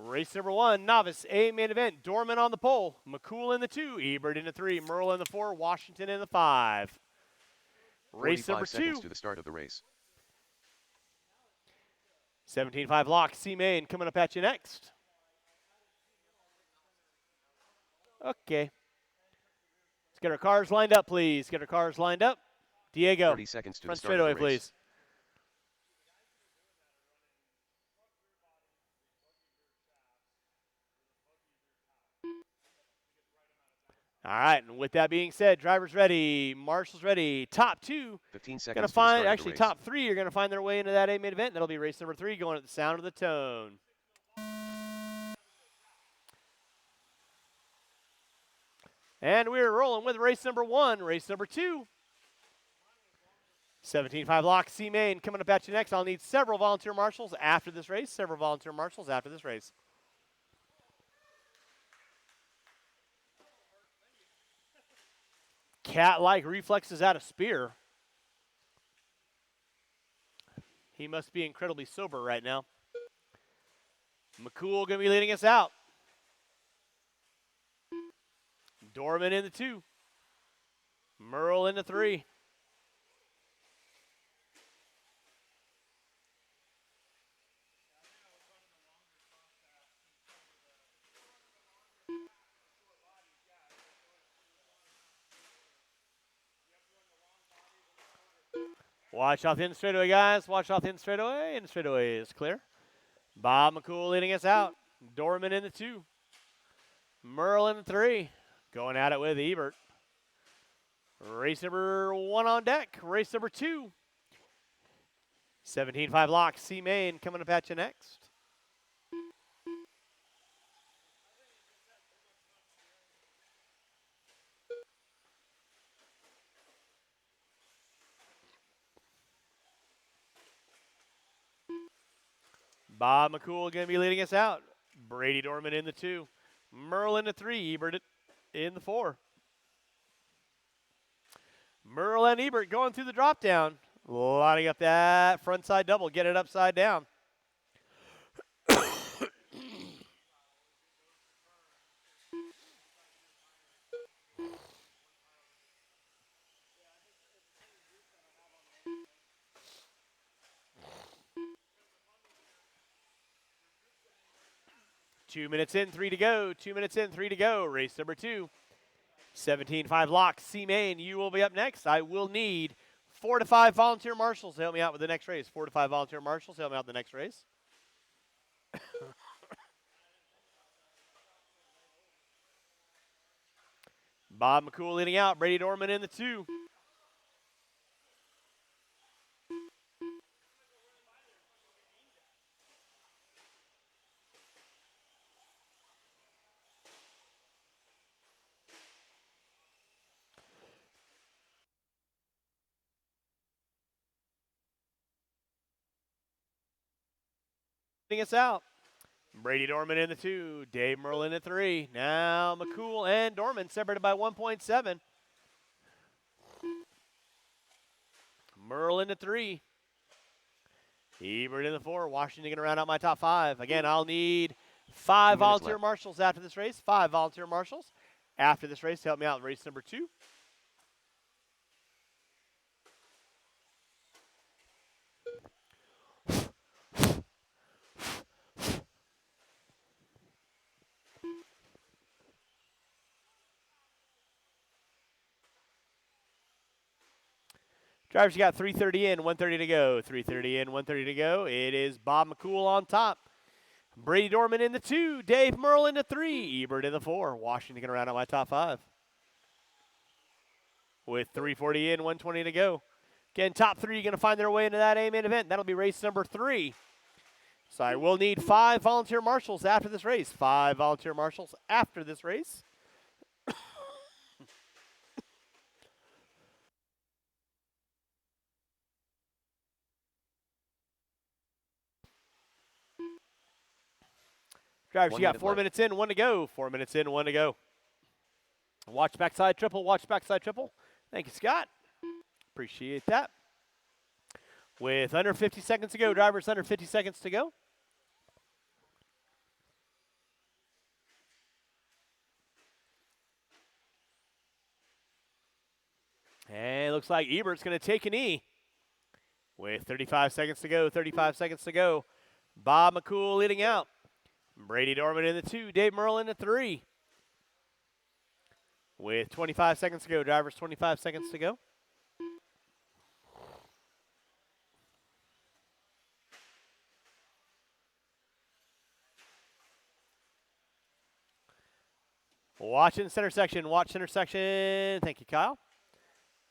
Race number 1, novice A main event. Dorman on the pole. McCool in the 2. Ebert in the 3. Merle in the 4. Washington in the 5. Race number 2. seconds to the start of the race. 17.5 lock. C main coming up at you next. Okay. Let's get our cars lined up, please. Get our cars lined up. Diego, 30 seconds to front the start of straightaway, the race. please. All right, and with that being said, drivers ready, marshals ready. Top 2 15 seconds gonna to the find, start of actually the race. top 3 are gonna find their way into that A main event. That'll be race number 3, going at the sound of the tone. And we're rolling with race number 1, race number 2. 17.5 lock, C main coming up at you next. I'll need several volunteer marshals after this race. Several volunteer marshals after this race. Cat-like reflexes out of Spear. He must be incredibly sober right now. McCool going to be leading us out. Dorman in the 2. Merle in the 3. Watch off the in straightaway, guys. Watch off the in straightaway. In straightaway is clear. Bob McCool leading us out. Dorman in the 2. Merle in the 3. Going at it with Ebert. Race number 1 on deck. Race number 2. 17.5 lock. C main coming up at you next. Bob McCool going to be leading us out. Brady Dorman in the 2. Merle in the 3. Ebert in the 4. Merle and Ebert going through the drop down. Lining up that front side double. Get it upside down. Two minutes in, 3 to go. 2 minutes in, 3 to go. Race number 2. 17.5 lock. C main, you will be up next. I will need 4 to 5 volunteer marshals to help me out with the next race. 4 to 5 volunteer marshals to help me out with the next race. Bob McCool leading out. Brady Dorman in the 2. Leading us out. Brady Dorman in the 2. Dave Merle in the 3. Now McCool and Dorman separated by 1.7. Merle in the 3. Ebert in the 4. Washington going to round out my top 5. Again, I'll need 5 volunteer left. marshals after this race. 5 volunteer marshals after this race to help me out in race number 2. Drivers, you got 3:30 in, 1:30 to go. 3:30 in, 1:30 to go. It is Bob McCool on top. Brady Dorman in the 2. Dave Merle in the 3. Ebert in the 4. Washington going to round out my top 5. With 3:40 in, 1:20 to go. Again, top 3 going to find their way into that A main event. That'll be race number 3. So I will need 5 volunteer marshals after this race. 5 volunteer marshals after this race. Drivers, you got 4 minutes in, 1 to go. 4 minutes in, 1 to go. Watch backside triple, watch backside triple. Thank you, Scott. Appreciate that. With under 50 seconds to go, drivers, under 50 seconds to go. looks like Ebert's going to take an E. With 35 seconds to go, 35 seconds to go. Bob McCool leading out. Brady Dorman in the 2, Dave Merle in the 3. With 25 seconds to go, drivers, 25 seconds to go. Watch in center section, watch center section. Thank you, Kyle.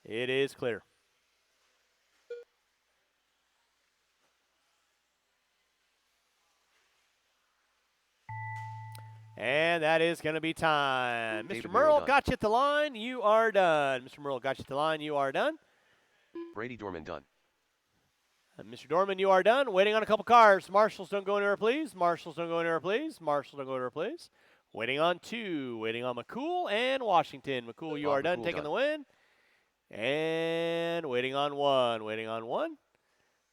It is clear. And that is going to be time. Mr. Merle got you at the line. You are done. Mr. Merle got you at the line. You are done. Brady Dorman done. Mr. Dorman, you are done. Waiting on a couple cars. Marshals, don't go anywhere, please. Marshals, don't go anywhere, please. Marshals, don't go anywhere, please. Waiting on 2. Waiting on McCool and Washington. McCool, you are done, taking the win. And waiting on 1. Waiting on 1.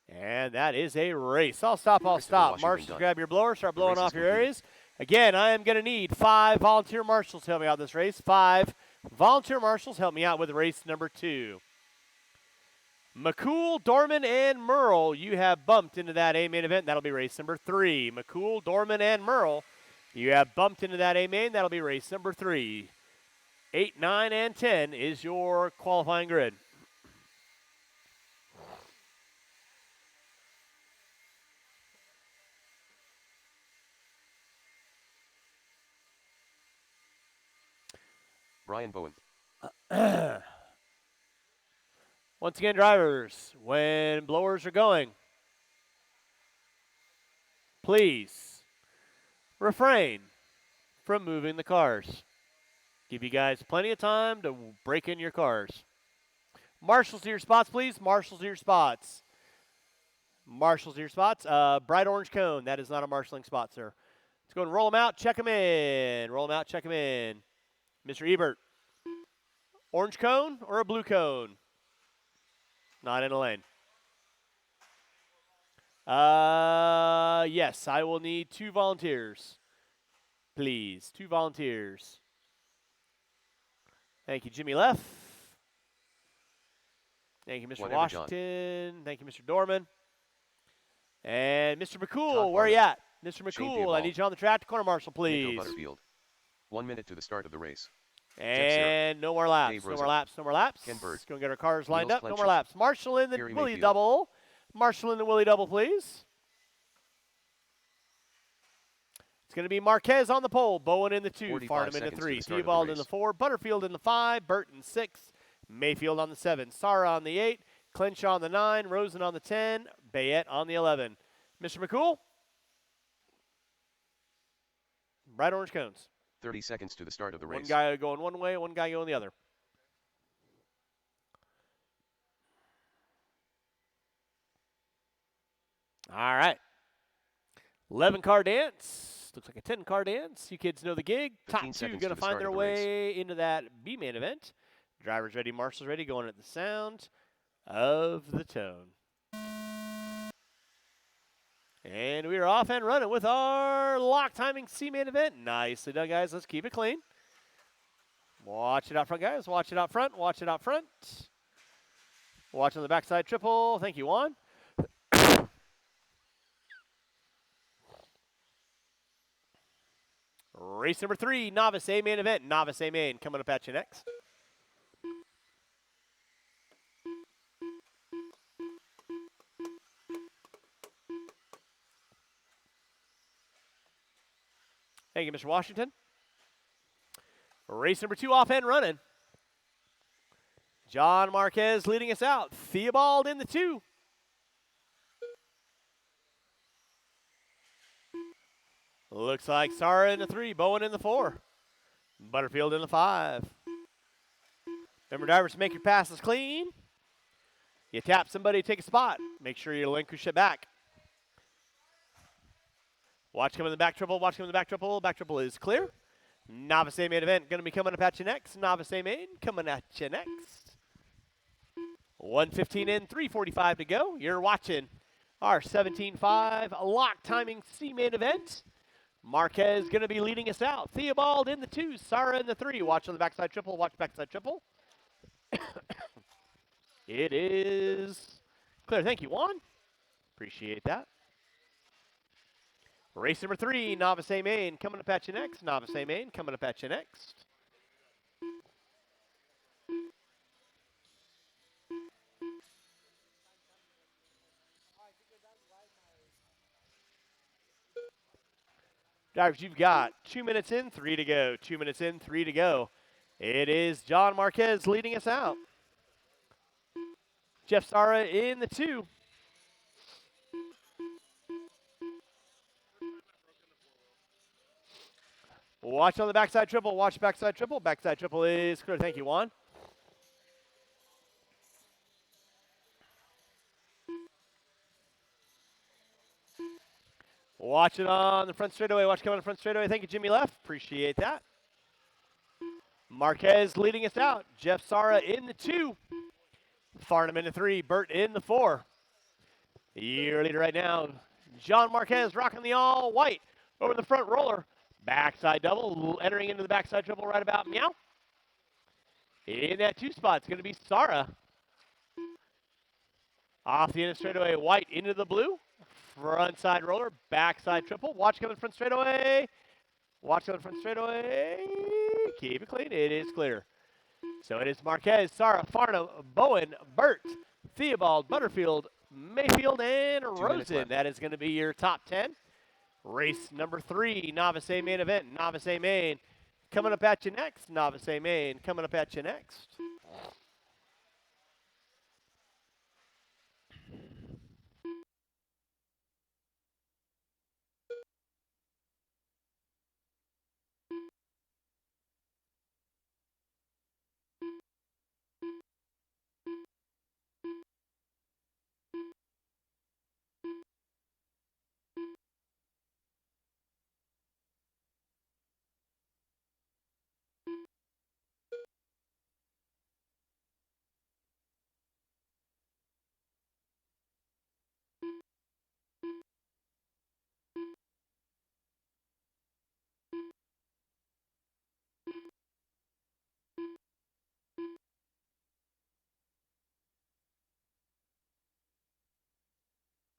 And that is a race. I'll stop. Marshals, grab your blower. Start blowing off your areas. Again, I am going to need 5 volunteer marshals to help me out this race. 5 volunteer marshals help me out with race number 2. McCool, Dorman, and Merle, you have bumped into that A-main event. That'll be race number 3. McCool, Dorman, and Merle, you have bumped into that A-main. That'll be race number 3. 8, 9, and 10 is your qualifying grid. Brian Bowen. Once again, drivers, when blowers are going, please refrain from moving the cars. Give you guys plenty of time to break in your cars. Marshals to your spots, please. Marshals to your spots. Marshals to your spots. Bright orange cone. That is not a marshaling spot, sir. Let's go and roll them out. Check them in. Roll them out. Check them in. Mr. Ebert. Orange cone or a blue cone? Not in a lane. Yes, I will need 2 volunteers. Please, 2 volunteers. Thank you, Jimmy Leff. Thank you, Mr. Washington. Thank you, Mr. Dorman. And Mr. McCool, where are you at? Mr. McCool, I need you on the track to corner marshal, please. 1 minute to the start of the race. And no more laps. No more laps. No more laps. Ken Bird. Go and get our cars lined up. No more laps. Marshall in the Willie double. Marshall in the Willie double, please. It's going to be Marquez on the pole. Bowen in the 2. Farnham in the 3. Theobald in the 4. Butterfield in the 5. Burton 6. Mayfield on the 7. Sara on the 8. Clinch on the 9. Rosen on the 10. Bayette on the 11. Mr. McCool. Bright orange cones. 30 seconds to the start of the race. One guy going one way, one guy going the other. All right. 11-car dance. Looks like a 10-car dance. You kids know the gig. Top 2 going to find their way into that B-main event. Drivers ready, marshals ready, going at the sound of the tone. And we are off and running with our lock timing C-main event. Nicely done, guys. Let's keep it clean. Watch it out front, guys. Watch it out front. Watch it out front. Watch on the backside triple. Thank you, Juan. Race number 3, Novice A-main event. Novice A-main coming up at you next. Thank you, Mr. Washington. Race number 2 off and running. John Marquez leading us out. Theobald in the 2. Looks like Sara in the 3. Bowen in the 4. Butterfield in the 5. Remember, drivers, to make your passes clean. You tap somebody, take a spot. Make sure you relinquish it back. Watch coming in the back triple. Watch coming in the back triple. Back triple is clear. Novice A-main event going to be coming up at you next. Novice A-main coming at you next. 1:15 in, 3:45 to go. You're watching our 17.5 lock timing C-main event. Marquez going to be leading us out. Theobald in the 2. Sara in the 3. Watch on the backside triple. Watch backside triple. It is clear. Thank you, Juan. Appreciate that. Race number 3, Novice A Main, coming up at you next. Novice A Main, coming up at you next. Drivers, you've got 2 minutes in, 3 to go. 2 minutes in, 3 to go. It is John Marquez leading us out. Jeff Sara in the 2. Watch on the backside triple. Watch backside triple. Backside triple is clear. Thank you, Juan. Watch it on the front straightaway. Watch coming on the front straightaway. Thank you, Jimmy Left. Appreciate that. Marquez leading us out. Jeff Sara in the 2. Farnham in the 3. Burt in the 4. Your leader right now, John Marquez rocking the all white over the front roller. Backside double, entering into the backside triple right about meow. In that 2 spot, it's going to be Sara. Off the end of straightaway, white into the blue. Front side roller, backside triple. Watch coming front straightaway. Watch coming front straightaway. Keep it clean. It is clear. So it is Marquez, Sara, Farnham, Bowen, Burt, Theobald, Butterfield, Mayfield, and Rosen. That is going to be your top 10. Race number 3, Novice A Main event. Novice A Main coming up at you next. Novice A Main coming up at you next.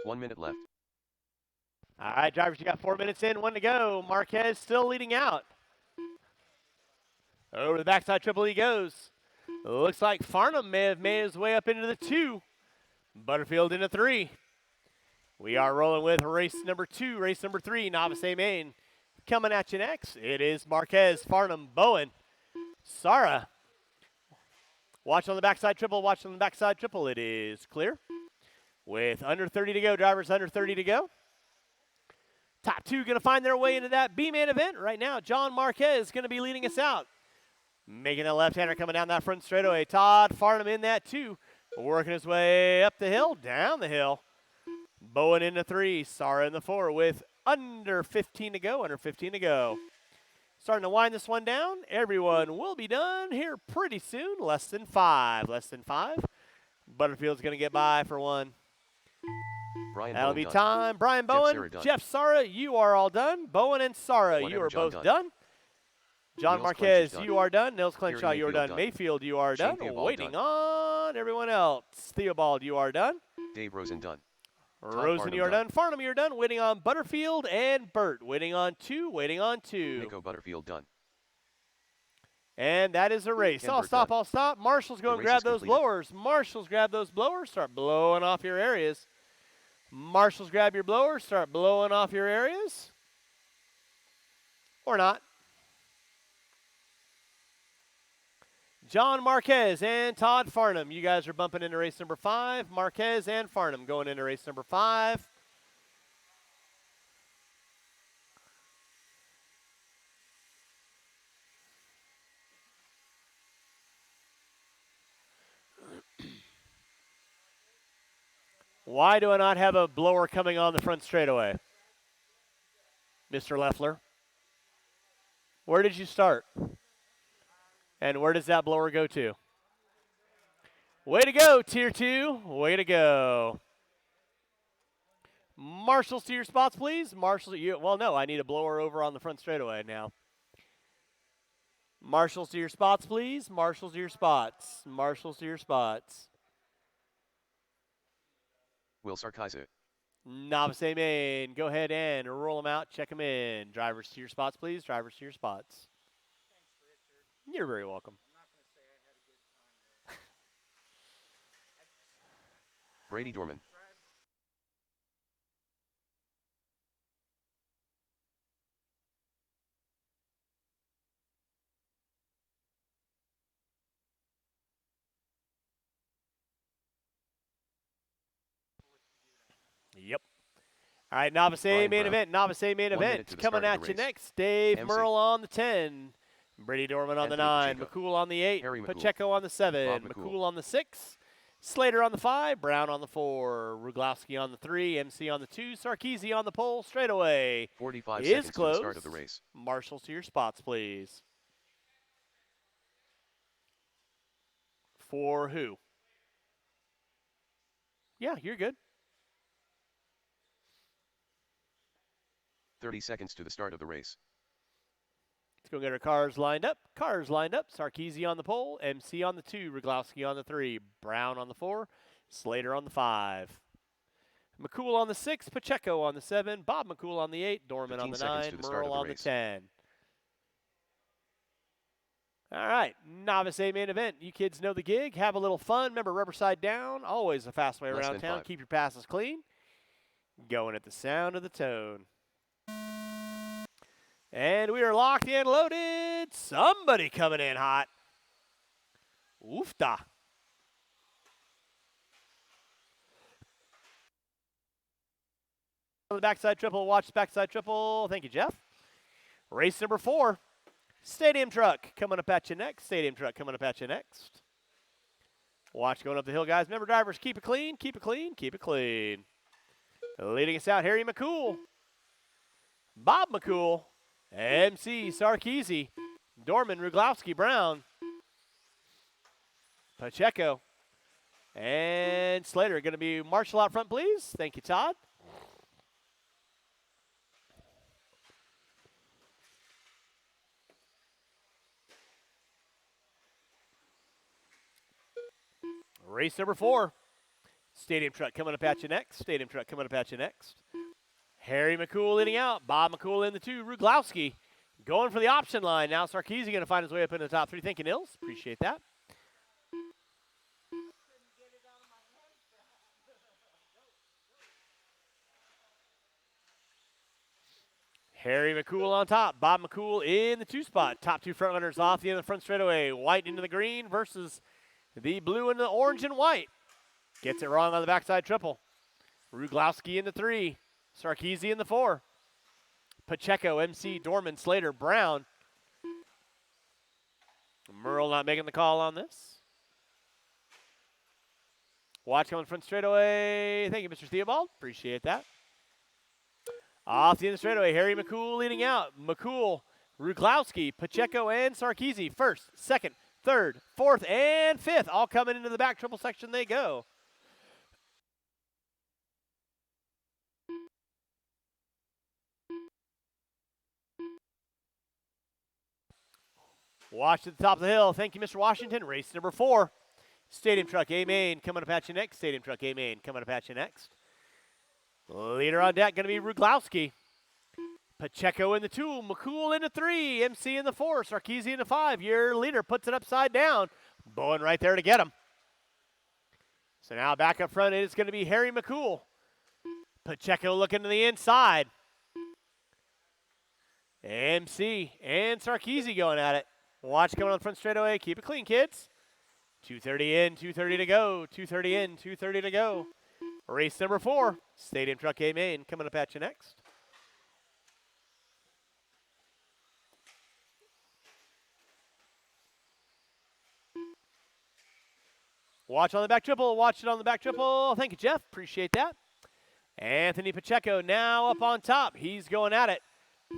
One minute left. All right, drivers, you got 4 minutes in, 1 to go. Marquez still leading out. Over the backside triple he goes. Looks like Farnham may have made his way up into the 2. Butterfield into 3. We are rolling with race number 2, race number 3, Novice A Main. Coming at you next, it is Marquez, Farnham, Bowen, Sara. Watch on the backside triple, watch on the backside triple. It is clear. With under 30 to go, drivers under 30 to go. Top 2 going to find their way into that B-Man event right now. John Marquez is going to be leading us out. Making a left-hander coming down that front straightaway. Todd Farnham in that 2. Working his way up the hill, down the hill. Bowen in the 3, Sara in the 4 with under 15 to go, under 15 to go. Starting to wind this one down. Everyone will be done here pretty soon. Less than 5, less than 5. Butterfield's going to get by for 1. That'll be time. Brian Bowen, Jeff Sara, you are all done. Bowen and Sara, you are both done. John Marquez, you are done. Nils Clenshaw, you are done. Mayfield, you are done. Waiting on everyone else. Theobald, you are done. Dave Rosen done. Rosen, you are done. Farnham, you're done. Waiting on Butterfield and Burt. Waiting on 2, waiting on 2. Nico Butterfield done. And that is a race. I'll stop, I'll stop. Marshall's go and grab those blowers. Marshall's grab those blowers. Start blowing off your areas. Marshall's grab your blowers. Start blowing off your areas. Or not. John Marquez and Todd Farnham. You guys are bumping into race number 5. Marquez and Farnham going into race number 5. Why do I not have a blower coming on the front straightaway? Mr. Leffler. Where did you start? And where does that blower go to? Way to go, Tier 2. Way to go. Marshals to your spots, please. Marshals, well, no, I need a blower over on the front straightaway now. Marshals to your spots, please. Marshals to your spots. Marshals to your spots. Will Sarkisic. Novice A main. Go ahead and roll them out. Check them in. Drivers to your spots, please. Drivers to your spots. You're very welcome. Brady Dorman. Yep. All right, Novice A Brian main Brown. event. Novice A main 1 minute event. to the Coming start of at the you race. next. Dave MC. Merle on the 10. Brady Dorman on the Anthony 9. Pacheco. McCool on the 8. Harry McCool. Pacheco on the 7. Bob McCool. McCool on the 6. Slater on the 5. Brown on the 4. Ruglowski on the 3. MC on the 2. Sarkisian on the pole. Straightaway 45 is seconds to the closed. start of the race. Marshals to your spots, please. For who? Yeah, you're good. 30 seconds to the start of the race. Let's go get our cars lined up. Cars lined up. Sarkisian on the pole. MC on the 2. Ruglowski on the 3. Brown on the 4. Slater on the 5. McCool on the 6. Pacheco on the 7. Bob McCool on the 8. Dorman on the 9. Merle on the 10. All right, Novice A main event. You kids know the gig. Have a little fun. Remember, rubber side down. Always a fast way around town. Keep your passes clean. Going at the sound of the tone. And we are locked and loaded. Somebody coming in hot. Oofta. On the backside triple. Watch the backside triple. Thank you, Jeff. Race number 4. Stadium truck coming up at you next. Stadium truck coming up at you next. Watch going up the hill, guys. Remember, drivers, keep it clean, keep it clean, keep it clean. Leading us out, Harry McCool. Bob McCool. MC Sarkisian. Dorman, Ruglowski, Brown. Pacheco. And Slater. Going to be Marshall out front, please. Thank you, Todd. Race number 4. Stadium truck coming up at you next. Stadium truck coming up at you next. Harry McCool leading out. Bob McCool in the 2. Ruglowski going for the option line. Now Sarkisian going to find his way up in the top 3. Thank you, Nils. Appreciate that. Harry McCool on top. Bob McCool in the 2 spot. Top 2 front runners off the end of the front straightaway. White into the green versus the blue and the orange and white. Gets it wrong on the backside triple. Ruglowski in the 3. Sarkisian in the 4. Pacheco, MC, Dorman, Slater, Brown. Merle not making the call on this. Watch coming front straightaway. Thank you, Mr. Theobald. Appreciate that. Off the end of the straightaway, Harry McCool leading out. McCool, Ruglowski, Pacheco, and Sarkisian. First, second, third, fourth, and fifth. All coming into the back triple section they go. Watch at the top of the hill. Thank you, Mr. Washington. Race number 4. Stadium truck A main coming up at you next. Stadium truck A main coming up at you next. Leader on deck going to be Ruglowski. Pacheco in the 2. McCool in the 3. MC in the 4. Sarkisian in the 5. Your leader puts it upside down. Bowen right there to get him. So now back up front, it's going to be Harry McCool. Pacheco looking to the inside. MC and Sarkisian going at it. Watch coming on the front straightaway. Keep it clean, kids. 2:30 in, 2:30 to go. 2:30 in, 2:30 to go. Race number 4. Stadium truck A main coming up at you next. Watch on the back triple. Watch it on the back triple. Thank you, Jeff. Appreciate that. Anthony Pacheco now up on top. He's going at it.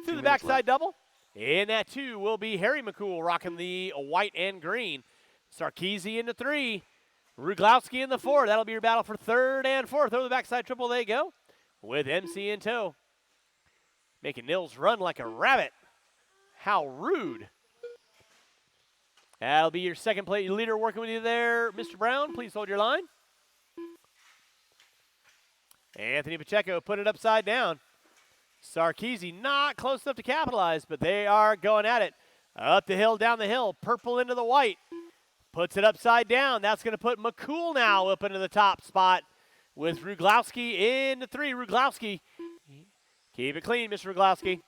Through the backside double. In that 2 will be Harry McCool rocking the white and green. Sarkisian in the 3. Ruglowski in the 4. That'll be your battle for 3rd and 4th. Over the backside triple they go with MC in tow. Making Nils run like a rabbit. How rude. That'll be your second plate leader working with you there, Mr. Brown. Please hold your line. Anthony Pacheco put it upside down. Sarkeesian not close enough to capitalize, but they are going at it. Up the hill, down the hill, purple into the white. Puts it upside down. That's going to put McCool now up into the top spot with Ruglowski into 3. Ruglowski, keep it clean, Mr. Ruglowski.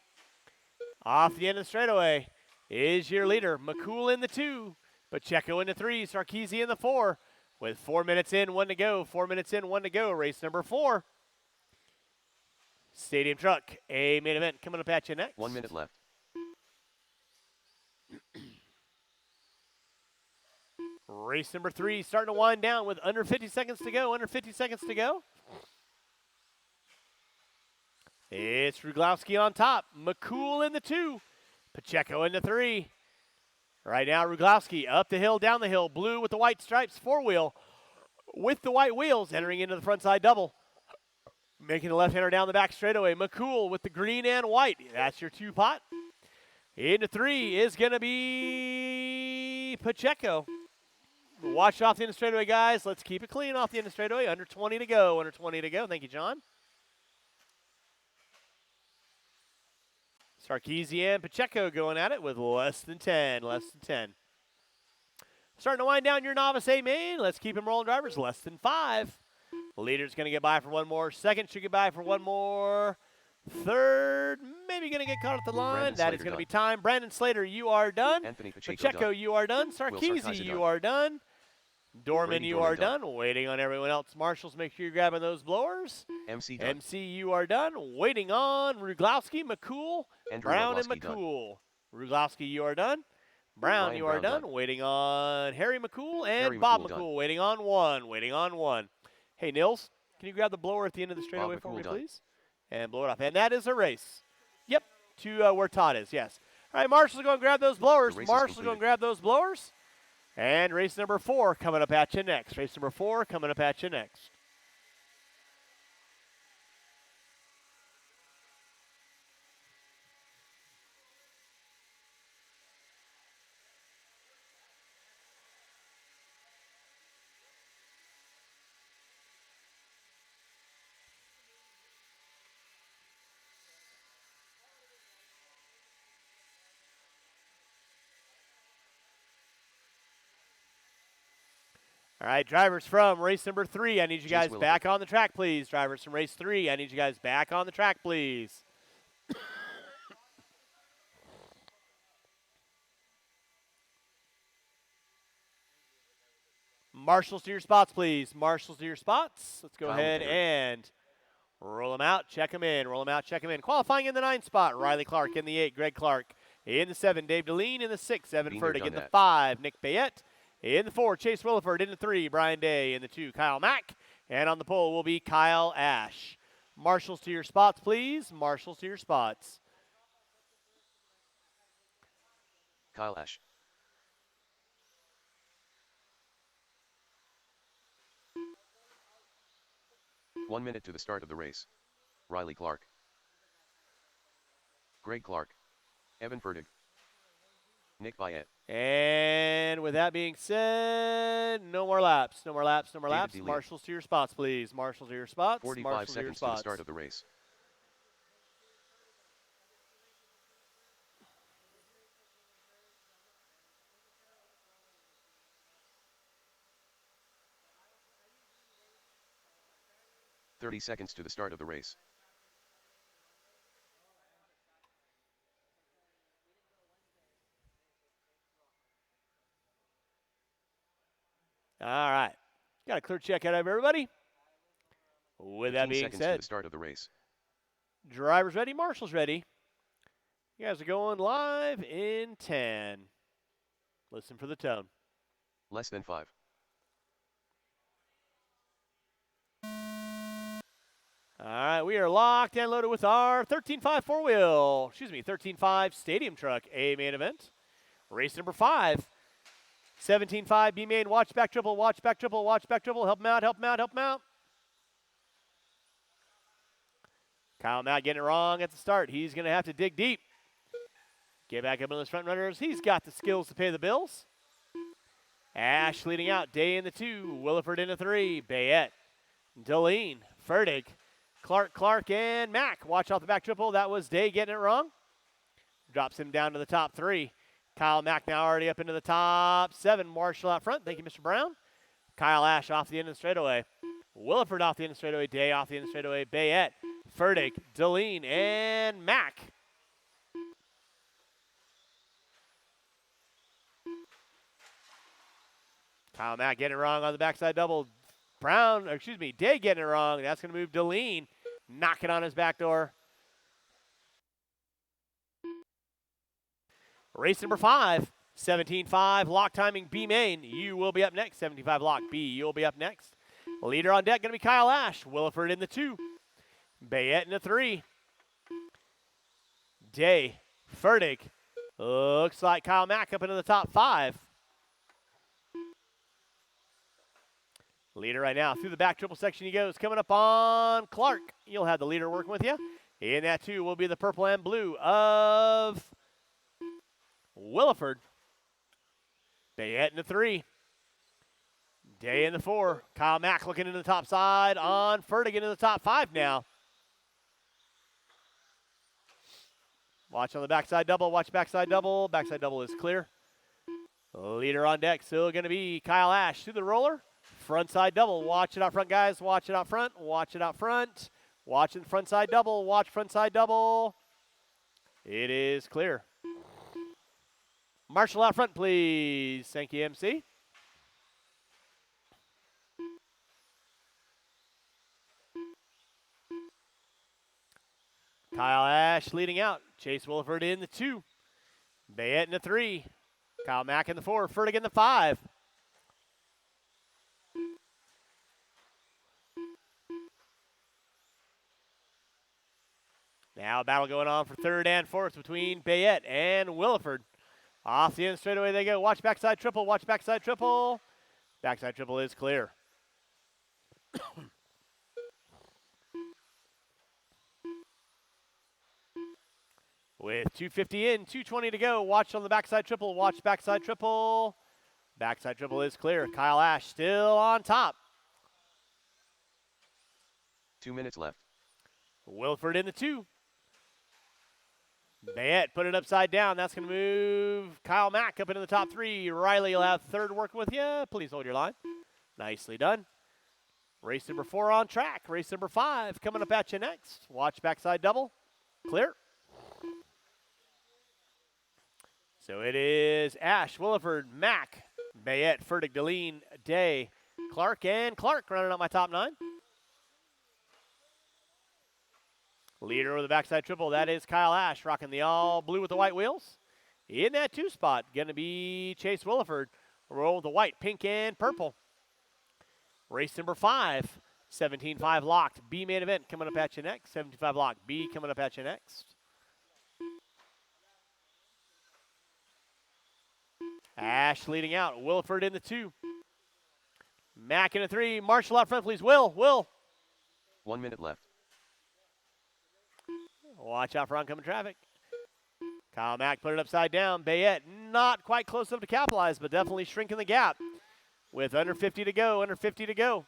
Off the end of the straightaway is your leader. McCool in the 2, Pacheco in the 3, Sarkeesian in the 4. With 4 minutes in, 1 to go. 4 minutes in, 1 to go. Race number 4. Stadium Truck, a main event coming up at you next. 1 minute left. Race number 3 starting to wind down with under 50 seconds to go. Under 50 seconds to go. It's Ruglowski on top. McCool in the 2. Pacheco in the 3. Right now, Ruglowski up the hill, down the hill. Blue with the white stripes, 4-wheel. With the white wheels, entering into the front side double. Making the left-hander down the back straightaway. McCool with the green and white. That's your 2 pot. Into 3 is going to be Pacheco. Watch off the end of the straightaway, guys. Let's keep it clean off the end of the straightaway. Under 20 to go. Under 20 to go. Thank you, John. Sarkeesian, Pacheco going at it with less than 10. Less than 10. Starting to wind down your novice A main. Let's keep him rolling, drivers. Less than 5. Leader's going to get by for 1 more. Second should get by for 1 more. Third, maybe going to get caught at the line. That is going to be time. Brandon Slater, you are done. Anthony Pacheco, done. you are done. Sarkeesian, you are done. Dorman, you are done. Waiting on everyone else. Marshals, make sure you're grabbing those blowers. MC done. MC, you are done. Waiting on Ruglowski, McCool, Andrew Brown, and Ruglowski McCool. Ruglowski, you are done. Brown, Ryan you are Brown done. Waiting on Harry McCool and Harry Bob McCool McCool. Waiting on 1. Waiting on 1. Hey, Nils, can you grab the blower at the end of the straightaway Bob for me, McCool done. please? And blow it off. And that is a race. Yep, to where Todd is, yes. All right, Marshall's going to grab those blowers. The race is Marshall's going to completed. grab those blowers. And race number 4 coming up at you next. Race number 4 coming up at you next. All right, drivers from race number 3, I need you Chase guys Williford. back on the track, please. Drivers from race 3, I need you guys back on the track, please. Marshals to your spots, please. Marshals to your spots. Let's go Kyle ahead McHenry. and roll them out, check them in, roll them out, check them in. Qualifying in the 9 spot, Riley Clark in the 8, Greg Clark in the 7, Dave Deline in the 6, Evan Been there, Fertig done in the that. 5, Nick Bayette in the 4, Chase Williford in the 3, Brian Day in the 2, Kyle Mack, and on the pole will be Kyle Ash. Marshals to your spots, please. Marshals to your spots. Kyle Ash. One minute to the start of the race. Riley Clark. Greg Clark. Evan Fertig. Nick Bayette. And with that being said, no more laps, no more laps, no more David laps. Deline. Marshals to your spots, please. Marshals to your spots. 45 Marshals to your seconds to the spots. start of the race. "30 seconds to the start of the race. All right. Got a clear check out of everybody. With that 15 being seconds to said, the start of the race. drivers ready, marshals ready. You guys are going live in 10. Listen for the tone. Less than 5. All right, we are locked and loaded with our 13.5 4-wheel, 13.5 stadium truck A main event. Race number 5. 17.5 B main, watch back triple, watch back triple, watch back triple. Help him out, help him out, help him out. Kyle Matt getting it wrong at the start. He's going to have to dig deep. Get back up on those front runners. He's got the skills to pay the bills. Ash leading out. Day in the 2. Williford in the 3. Bayette. Deline. Fertig. Clark, and Mack. Watch off the back triple. That was Day getting it wrong. Drops him down to the top 3. Kyle Mack now already up into the top 7. Marshall out front. Thank you, Mr. Brown. Kyle Ash off the end of the straightaway. Williford off the end of the straightaway. Day off the end of the straightaway. Bayette, Furtick, Deline, and Mack. Kyle Mack getting it wrong on the backside double. Day getting it wrong. That's going to move Deline. Knock it on his back door. Race number 5, 17-5, lock timing B main. You will be up next. 75 lock B, you'll be up next. Leader on deck going to be Kyle Ash. Williford in the 2. Bayette in the 3. Day, Furtick. Looks like Kyle Mack up into the top 5. Leader right now through the back triple section he goes. Coming up on Clark. You'll have the leader working with you. In that 2 will be the purple and blue of Williford. Bayette in the 3. Day in the 4. Kyle Mack looking into the top side on Furtick into the top 5 now. Watch on the backside double. Watch backside double. Backside double is clear. Leader on deck still going to be Kyle Ash through the roller. Front side double. Watch it out front, guys. Watch it out front. Watch it out front. Watching front side double. Watch front side double. It is clear. Marshall out front, please. Thank you, MC. Kyle Ash leading out. Chase Williford in the 2. Bayette in the 3. Kyle Mack in the 4. Furtick in the 5. Now a battle going on for 3rd and 4th between Bayette and Williford. Off the end straightaway they go. Watch backside triple. Watch backside triple. Backside triple is clear. With 250 in, 220 to go. Watch on the backside triple. Watch backside triple. Backside triple is clear. Kyle Ash still on top. 2 minutes left. Williford in the 2. Bayette put it upside down. That's going to move Kyle Mack up into the top 3. Riley will have 3rd working with you. Please hold your line. Nicely done. Race number 4 on track. Race number 5 coming up at you next. Watch backside double. Clear. So it is Ash, Williford, Mack, Bayette, Furtick, Deline, Day, Clark, and Clark running out my top 9. Leader of the backside triple, that is Kyle Ash, rocking the all blue with the white wheels. In that 2 spot, going to be Chase Williford, roll with the white, pink, and purple. Race number 5, 17-5 locked, B main event coming up at you next. 75 locked, B coming up at you next. Ash leading out, Williford in the 2. Mack in the 3, Marshall out front, please. Will. 1 minute left. Watch out for oncoming traffic. Kyle Mack put it upside down. Bayette not quite close enough to capitalize, but definitely shrinking the gap. With under 50 to go,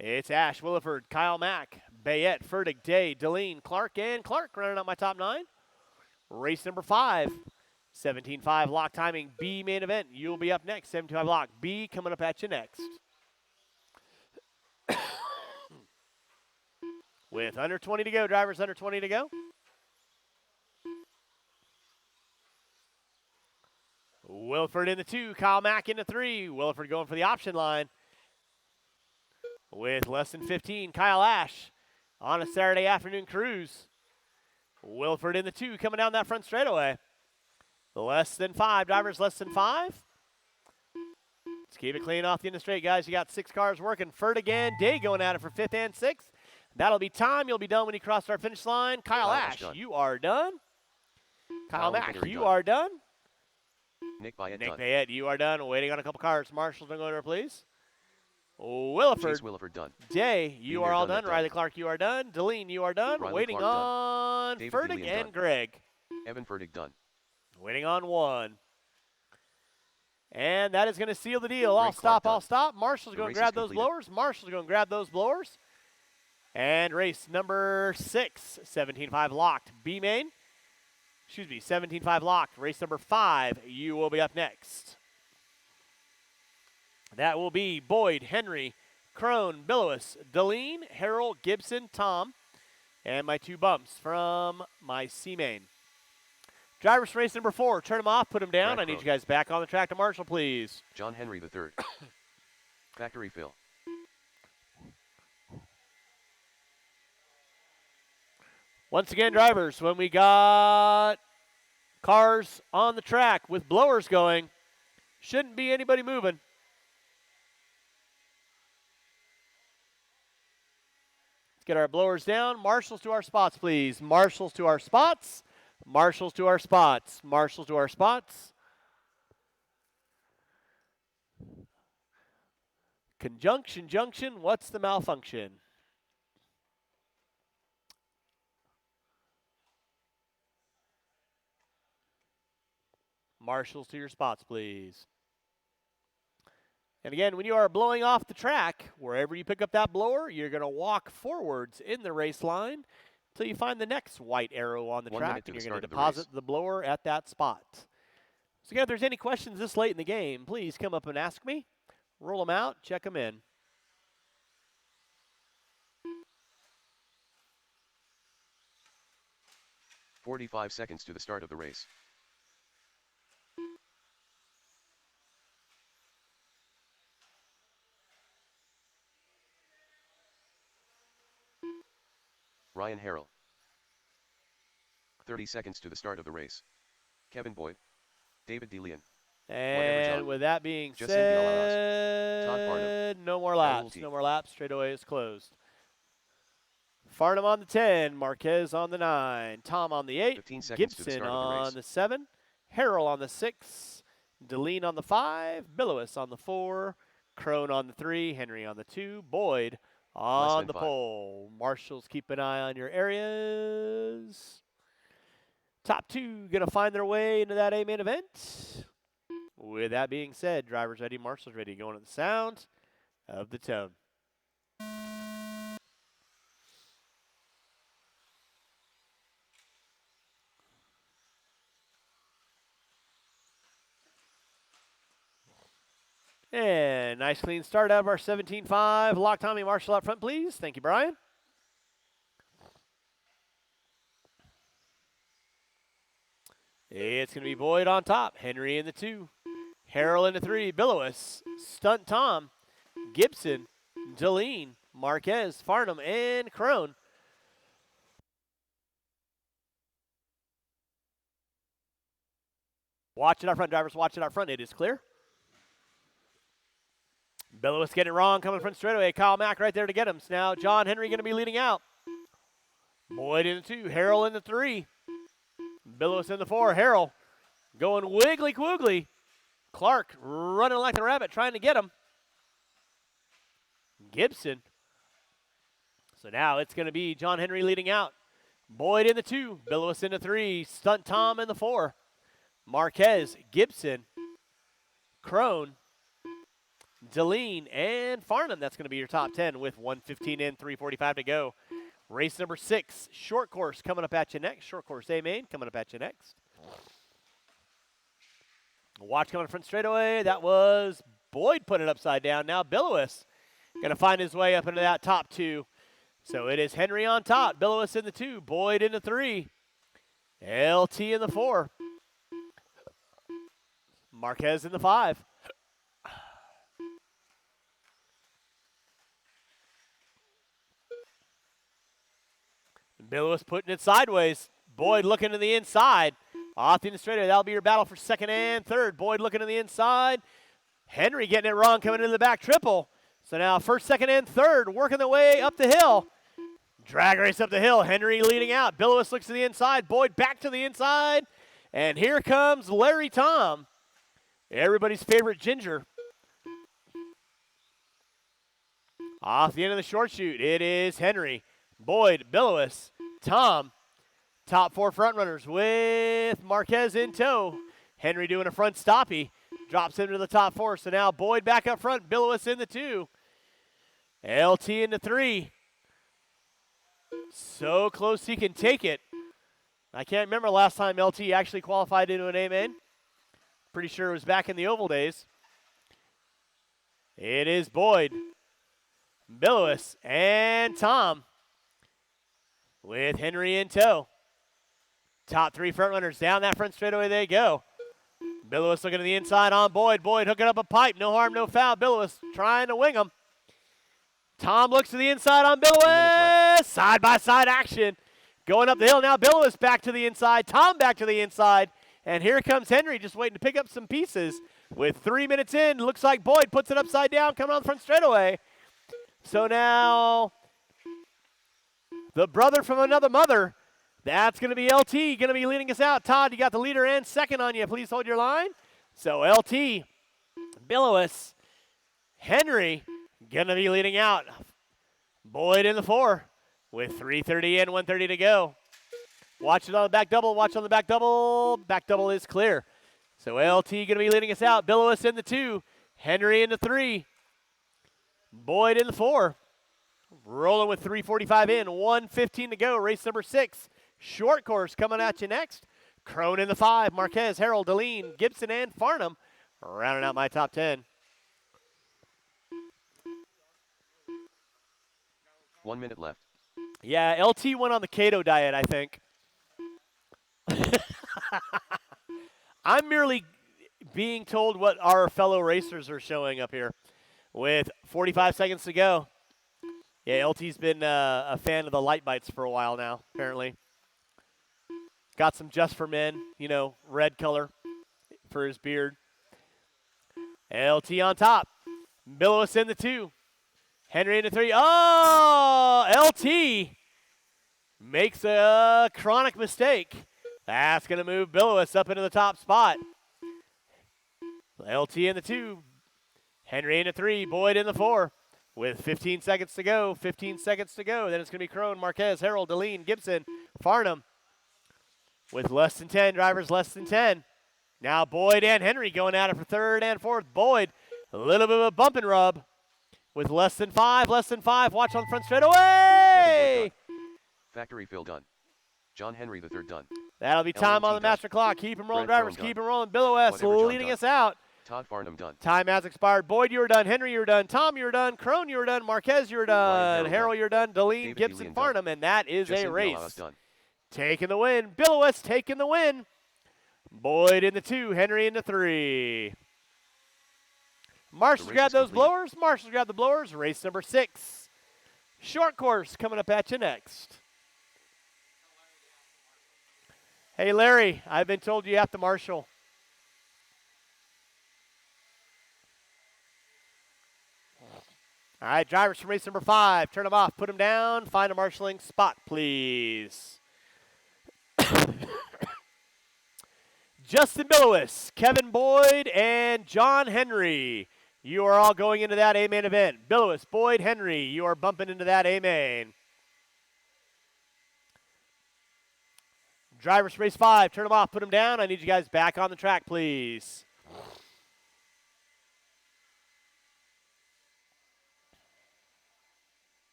It's Ash, Williford, Kyle Mack, Bayette, Furtick, Day, Deline, Clark, and Clark running out my top 9. Race number 5, 17-5 lock timing, B main event. You'll be up next. 75 lock, B coming up at you next. With under 20 to go, drivers under 20 to go. Williford in the 2, Kyle Mack in the 3. Williford going for the option line. With less than 15, Kyle Ash on a Saturday afternoon cruise. Williford in the 2 coming down that front straightaway. Less than 5, drivers less than 5. Let's keep it clean off the end of the straight, guys. You got 6 cars working. Furtick and Day going at it for 5th and 6th. That'll be time. You'll be done when you cross our finish line. Kyle Ash, you are done. Kyle Mack, you are done. Nick Bayette, Nick Bayette, you are done. Waiting on a couple cars. Marshall's going to go there, please. Williford. Williford done. Day, you are all done. Riley Clark, you are done. Deline, you are done. Riley Waiting Clark on Furtick and done. Greg. Evan Furtick done. Waiting on 1. And that is going to seal the deal. Greg I'll stop. Clark I'll stop. Marshall's The going to race is grab those completed. blowers. Marshall's going to grab those blowers. And race number 6, 17.5 locked. B main. 17.5 locked. Race number 5, you will be up next. That will be Boyd, Henry, Crone, Billowas, Deline, Harold, Gibson, Tom, and my 2 bumps from my C main. Drivers for race number 4, turn them off, put them down. Brad I need Crone. you guys back on the track to marshal, please. John Henry III. Factory fill. Once again, drivers, when we got cars on the track with blowers going, shouldn't be anybody moving. Let's get our blowers down. Marshals to our spots, please. Marshals to our spots. Marshals to our spots. Marshals to our spots. Conjunction, junction, what's the malfunction? Marshals to your spots, please. And again, when you are blowing off the track, wherever you pick up that blower, you're going to walk forwards in the race line until you find the next white arrow on the 1 track, minute to and the you're going start to of the deposit race. the blower at that spot. So again, if there's any questions this late in the game, please come up and ask me. Roll them out, check them in. "45 seconds to the start of the race. Ryan Harrell. 30 seconds to the start of the race. Kevin Boyd. David DeLeon. And John. with that being Justin Villalobos. Todd said, Farnham. no more Raul laps. T. No more laps. Straightaway is closed. Farnham on the 10, Marquez on the 9, Tom on the 8, 15 seconds to the Gibson start of the race. on the 7, Harrell on the 6, Deline on the 5, Billowas on the 4, Crone on the 3, Henry on the 2, Boyd on the 5. pole. Marshals, keep an eye on your areas. Top 2 going to find their way into that A-main event. With that being said, drivers ready, marshals ready, going to the sound of the tone. And nice clean start out of our 17.5. Lock Tommy Marshall up front, please. Thank you, Brian. It's going to be Boyd on top. Henry in the 2. Harrell in the 3. Billowas. Stunt Tom. Gibson. Deline. Marquez. Farnham. And Crone. Watch it out front, drivers. Watch it out front. It is clear. Billowas getting it wrong, coming front straightaway. Kyle Mack right there to get him. So now John Henry going to be leading out. Boyd in the 2, Harrell in the 3. Billowas in the 4, Harrell going wiggly quoogly. Clark running like the rabbit, trying to get him. Gibson. So now it's going to be John Henry leading out. Boyd in the 2, Billowas in the 3, Stunt Tom in the 4. Marquez, Gibson, Crone, Deline, and Farnham. That's going to be your top 10 with 1:15 in, 3:45 to go. Race number 6, short course coming up at you next. Short course A main coming up at you next. Watch coming front straightaway. That was Boyd putting it upside down. Now Billowas going to find his way up into that top 2. So it is Henry on top. Billowas in the 2. Boyd in the 3. LT in the 4. Marquez in the 5. Billowas putting it sideways. Boyd looking to the inside. Off the straightaway. That'll be your battle for second and third. Boyd looking to the inside. Henry getting it wrong, coming into the back triple. So now first, second, and third working their way up the hill. Drag race up the hill. Henry leading out. Billowas looks to the inside. Boyd back to the inside. And here comes Larry Tom. Everybody's favorite ginger. Off the end of the short chute, it is Henry, Boyd, Billowas, Tom. Top 4 front runners with Marquez in tow. Henry doing a front stoppie. Drops into the top 4. So now Boyd back up front. Billowas in the 2. LT in the 3. So close he can take it. I can't remember last time LT actually qualified into an A main. Pretty sure it was back in the oval days. It is Boyd, Billois, and Tom with Henry in tow. Top three front runners down that front straightaway they go. Billois looking to the inside on Boyd. Boyd hooking up a pipe. No harm, no foul. Billois trying to wing him. Tom looks to the inside on Billois. Side-by-side action. Going up the hill now. Billois back to the inside. Tom back to the inside. And here comes Henry just waiting to pick up some pieces. With 3 minutes in, looks like Boyd puts it upside down coming on the front straightaway. So now the brother from another mother, that's going to be LT, going to be leading us out. Todd, you got the leader and second on you. Please hold your line. So LT, Billois, Henry, going to be leading out. Boyd in the 4 with 3:30 in, 1:30 to go. Watch it on the back double. Watch on the back double. Back double is clear. So LT going to be leading us out. Billois in the 2. Henry in the 3. Boyd in the 4. Rolling with 3:45 in. 1:15 to go. Race number 6. Short course coming at you next. Crone in the 5. Marquez, Harold, Deline, Gibson, and Farnham. Rounding out my top 10. 1 minute left. Yeah, LT went on the keto diet, I think. I'm merely being told what our fellow racers are showing up here with 45 seconds to go. Yeah, LT's been a fan of the light bites for a while now, apparently. Got some Just for Men, red color for his beard. LT on top. Billois in the 2. Henry in the 3. Oh, LT makes a chronic mistake. That's going to move Billois up into the top spot. LT in the 2. Henry in the 3. Boyd in the 4. With 15 seconds to go. 15 seconds to go. Then it's going to be Crone, Marquez, Harold, Deline, Gibson, Farnham. With less than 10 drivers, less than 10. Now Boyd and Henry going at it for 3rd and 4th. Boyd, a little bit of a bump and rub. With less than 5, less than 5. Watch on the front straightaway. Factory fill done. John Henry the 3rd done. That'll be time on the master clock. Keep them rolling, drivers. Keep them rolling. Billois leading us out. Todd Farnham done. Time has expired. Boyd, you were done. Henry, you were done. Tom, you were done. Crone, you were done. Marquez, you were done. Harold, you're done. Deline, Gibson, Farnham, and that is a race. Done. Taking the win. Billois taking the win. Boyd in the 2. Henry in the 3. Marshall's got those blowers. Marshall's got the blowers. Race number 6. Short course coming up at you next. Hey, Larry, I've been told you have to marshal. All right, drivers from race number 5. Turn them off. Put them down. Find a marshalling spot, please. Justin Billois, Kevin Boyd, and John Henry. You are all going into that A-main event. Billois, Boyd, Henry, you are bumping into that A-main. Drivers from race 5, turn them off, put them down. I need you guys back on the track, please.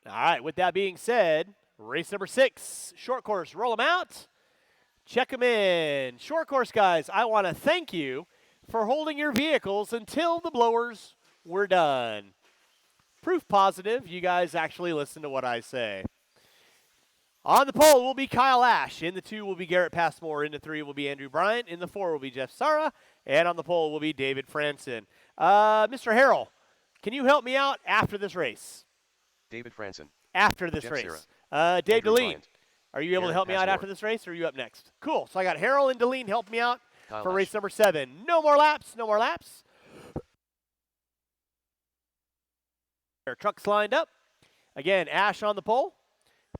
All right, with that being said, race number 6, short course, roll them out, check them in. Short course guys, I want to thank you for holding your vehicles until the blowers were done. Proof positive, you guys actually listen to what I say. On the pole will be Kyle Ash. In the 2 will be Garrett Passmore. In the 3 will be Andrew Bryant. In the 4 will be Jeff Sara. And on the pole will be David Franson. Mr. Harrell, can you help me out after this race? David Franson. After this Jeff race. Sara. Dave Andrew Deline, Bryant. are you able to help me out after this race, or are you up next? Cool. So I got Harrell and Deline help me out Kyle for Ash. race number 7. No more laps. No more laps. Our trucks lined up. Again, Ash on the pole.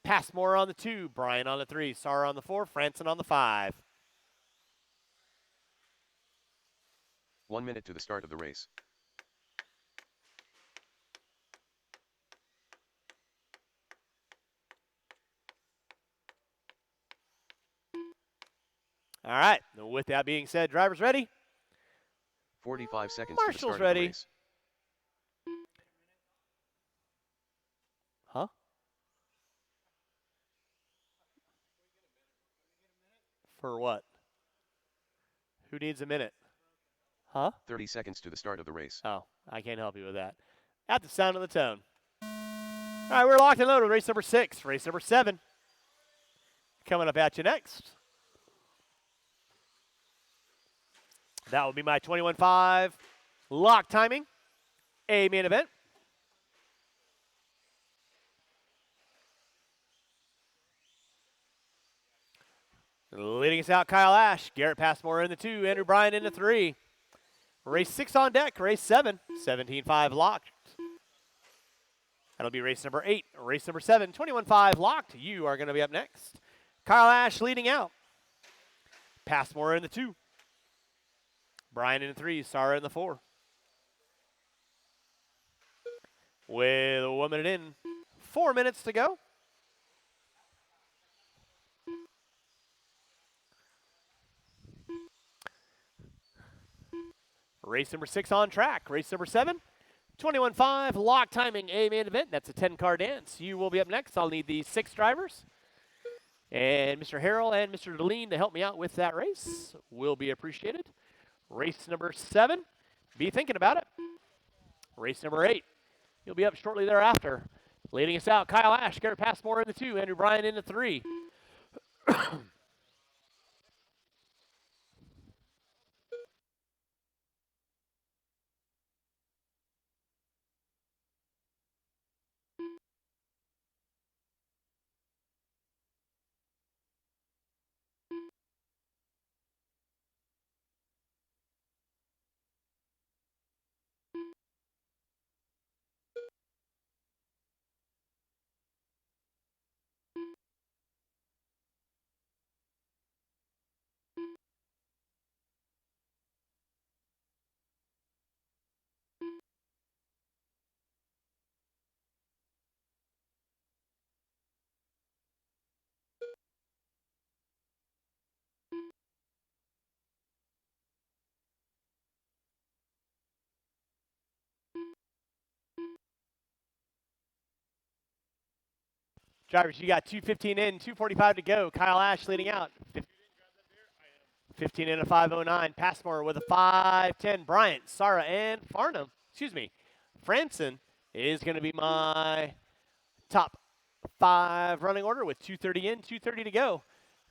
Passmore on the 2, Brian on the 3, Sara on the 4, Franson on the 5. 1 minute to the start of the race. All right. With that being said, drivers ready? 45 seconds Marshall's to the start ready. of the race. For what? Who needs a minute? Huh? 30 seconds to the start of the race. Oh, I can't help you with that. At the sound of the tone. All right, we're locked and loaded with race number 6. Race number 7 coming up at you next. That will be my 21.5 lock timing, A main event. Leading us out, Kyle Ash. Garrett Passmore in the 2. Andrew Bryan in the 3. Race 6 on deck. Race 7. 17.5 locked. That'll be race number 8. Race number 7. 21.5 locked. You are going to be up next. Kyle Ash leading out. Passmore in the 2. Bryan in the 3. Sarah in the 4. With 1 minute in. 4 minutes to go. Race number 6 on track. Race number 7, 21.5, lock timing, A main event. That's a 10-car dance. You will be up next. I'll need the 6 drivers. And Mr. Harrell and Mr. DeLean to help me out with that race will be appreciated. Race number 7, be thinking about it. Race number 8, you'll be up shortly thereafter. Leading us out, Kyle Ash, Garrett Passmore in the 2, Andrew Bryan in the 3. Drivers, you got 2:15 in, 2:45 to go. Kyle Ash leading out. 15 in a 5:09. Passmore with a 5:10. Bryant, Sarah, and Farnham. Franson is going to be my top 5 running order with 2:30 in, 2:30 to go.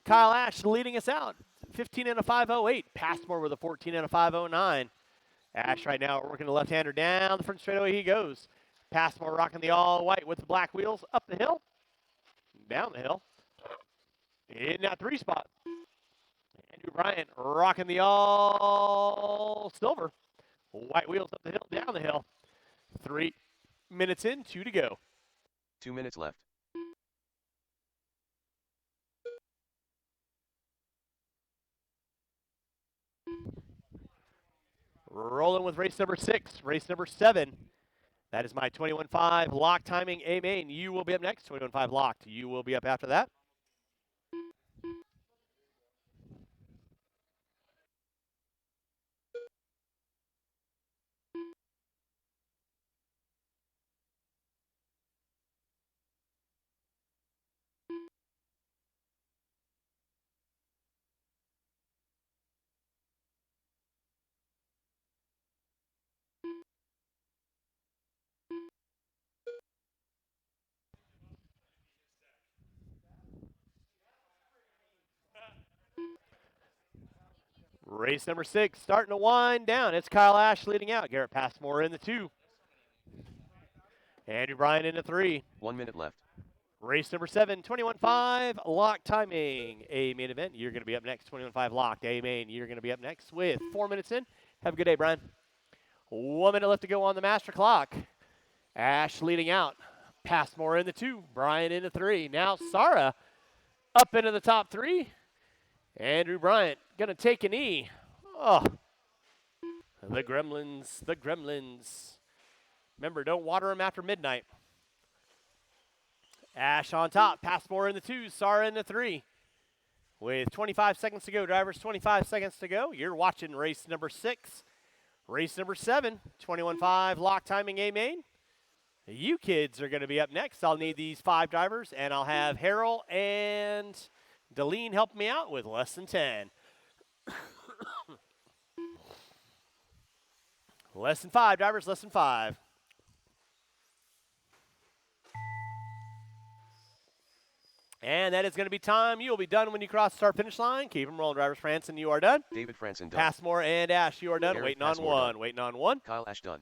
Kyle Ash leading us out. 15 in a 5:08. Passmore with a 14 in a 5:09. Ash right now working the left-hander down the front straightaway he goes. Passmore rocking the all-white with the black wheels up the hill, down the hill, in that 3 spot. Andrew Bryant rocking the all-silver. White wheels up the hill, down the hill. 3 minutes in, 2 to go. 2 minutes left. Rolling with race number 6, race number 7. That is my 21.5 lock timing A main. You will be up next. 21.5 locked. You will be up after that. Race number 6 starting to wind down. It's Kyle Ash leading out. Garrett Passmore in the 2. Andrew Bryan in the 3. 1 minute left. Race number 7, 21.5 lock timing. A main event. You're going to be up next. 21.5 locked. A main. You're going to be up next with 4 minutes in. Have a good day, Brian. 1 minute left to go on the master clock. Ash leading out. Passmore in the 2. Bryan in the 3. Now Sarah up into the top 3. Andrew Bryant going to take a knee. Oh, the Gremlins, the Gremlins. Remember, don't water them after midnight. Ash on top. Passmore in the 2. Sarah in the 3. With 25 seconds to go, drivers, 25 seconds to go. You're watching race number 6. Race number 7, 21.5 lock timing A main. You kids are going to be up next. I'll need these 5 drivers, and I'll have Harrell and Deline helped me out with less than 10. Less than 5, drivers, less than 5. And that is going to be time. You will be done when you cross the start-finish line. Keep them rolling, drivers. Franson, you are done. David Franson done. Passmore and Ash, you are done. Derek Waiting on Passmore one. done. Waiting on one. Kyle Ash done.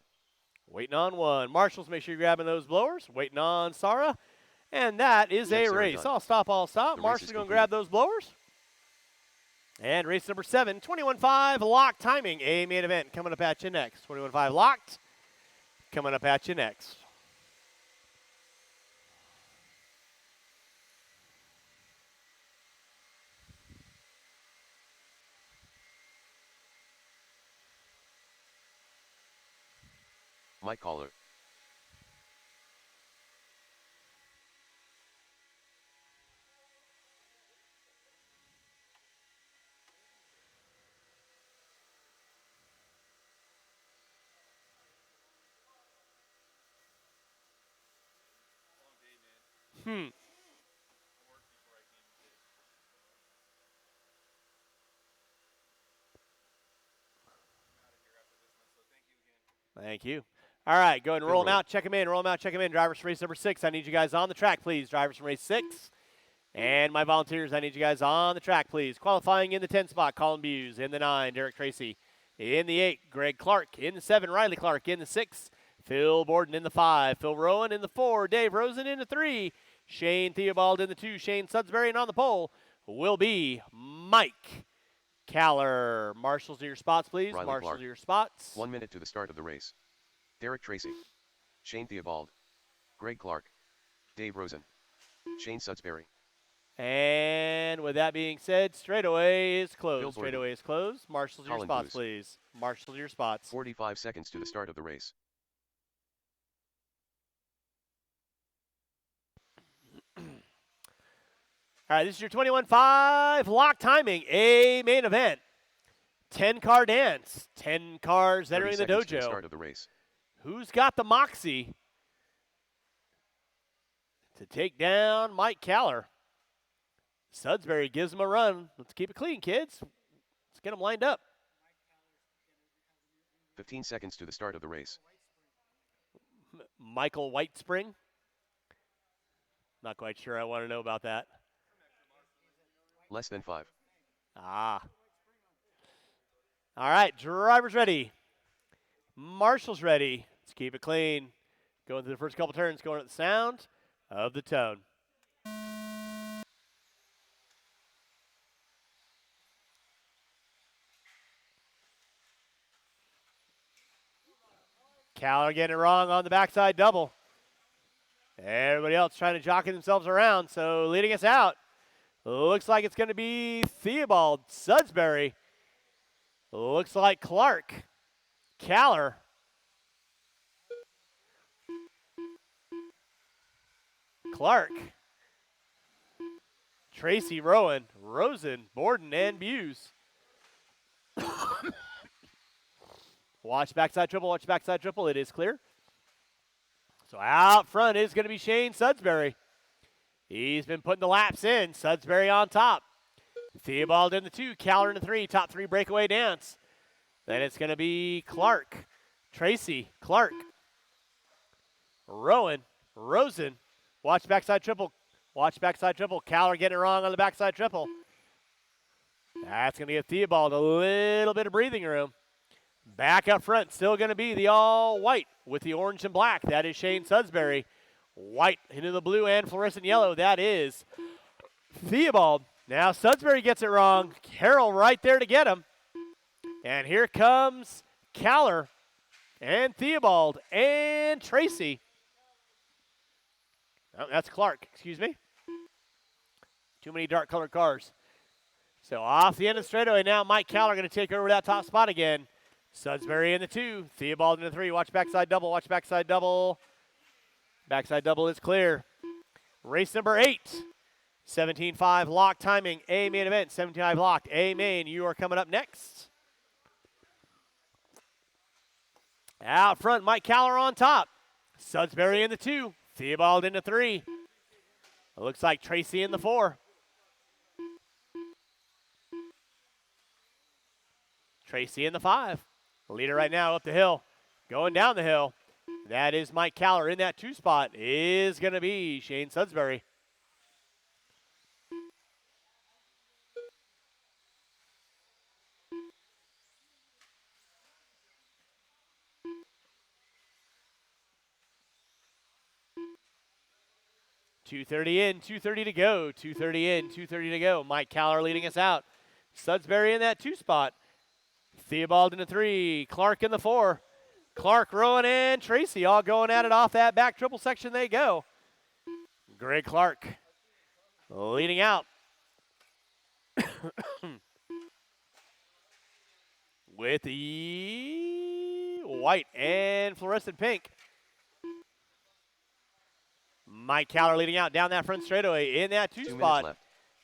Waiting on one. Marshals, make sure you're grabbing those blowers. Waiting on Sarah. And that is Jeff a Sarah race. done. I'll stop. The Marshall's race going to completed. grab those blowers. And race number 7, 21.5 locked timing. A main event coming up at you next. 21.5 locked. Coming up at you next. Mike Caller. Thank you. All right, go ahead and Phil roll them Rowe. out. Check them in. Roll them out. Check them in. Drivers from race number 6. I need you guys on the track, please. Drivers from race 6. And my volunteers, I need you guys on the track, please. Qualifying in the 10 spot, Colin Buse. In the 9, Derek Tracy. In the 8, Greg Clark. In the 7, Riley Clark. In the 6, Phil Borden. In the 5, Phil Rowan. In the 4, Dave Rosen. In the 3, Shane Theobald. In the 2, Shane Sudsbury. And on the pole will be Mike Caller. Marshals to your spots, please. Riley Marshals Clark. to your spots. 1 minute to the start of the race. Derek Tracy. Shane Theobald. Greg Clark. Dave Rosen. Shane Sudsbury. And with that being said, straightaway is closed. Billboard. Straightaway is closed. Marshals to your Colin spots, Blues. please. Marshals to your spots. 45 seconds to the start of the race. All right, this is your 21.5 lock timing, a main event. 10-car dance. 10 cars 30 entering the seconds to the dojo. start of the race. Who's got the moxie to take down Mike Caller? Sudsbury gives him a run. Let's keep it clean, kids. Let's get them lined up. 15 seconds to the start of the race. Michael Whitespring. Not quite sure I want to know about that. Less than 5. Ah. All right, drivers ready. Marshals ready. Let's keep it clean. Going through the first couple turns, going at the sound of the tone. Caller getting it wrong on the backside double. Everybody else trying to jockey themselves around, so leading us out. Looks like it's going to be Theobald, Sudsbury. Looks like Clark, Caller. Clark, Tracy, Rowan, Rosen, Borden, and Buse. Watch backside triple, watch backside triple. It is clear. So out front is going to be Shane Sudsbury. He's been putting the laps in. Sudsbury on top. Theobald in the 2, Caller in the 3, top 3 breakaway dance. Then it's going to be Clark, Tracy, Clark, Rowan, Rosen. Watch backside triple. Watch backside triple. Caller getting it wrong on the backside triple. That's going to give Theobald a little bit of breathing room. Back up front, still going to be the all-white with the orange and black. That is Shane Sudsbury. White into the blue and fluorescent yellow. That is Theobald. Now Sudsbury gets it wrong. Carroll right there to get him. And here comes Caller and Theobald and Tracy. Oh, that's Clark, excuse me. Too many dark colored cars. So off the end of the straightaway now, Mike Caller going to take over that top spot again. Sudsbury in the 2, Theobald in the 3. Watch backside double, watch backside double. Backside double is clear. Race number 8. 17.5 lock timing, A main event. 17.5 locked, A main. You are coming up next. Out front, Mike Caller on top. Sudsbury in the 2, Theobald in the 3. It looks like Tracy in the 4. Tracy in the 5. Leader right now up the hill. Going down the hill. That is Mike Caller. In that 2 spot is going to be Shane Sudbury. .230 in, 2:30 to go. 2:30 in, 2:30 to go. Mike Caller leading us out. Sudbury in that 2 spot. Theobald in the 3. Clark in the 4. Clark, Rowan, and Tracy all going at it off that back triple section they go. Greg Clark leading out. With the white and fluorescent pink. Mike Caller leading out down that front straightaway in that 2 spot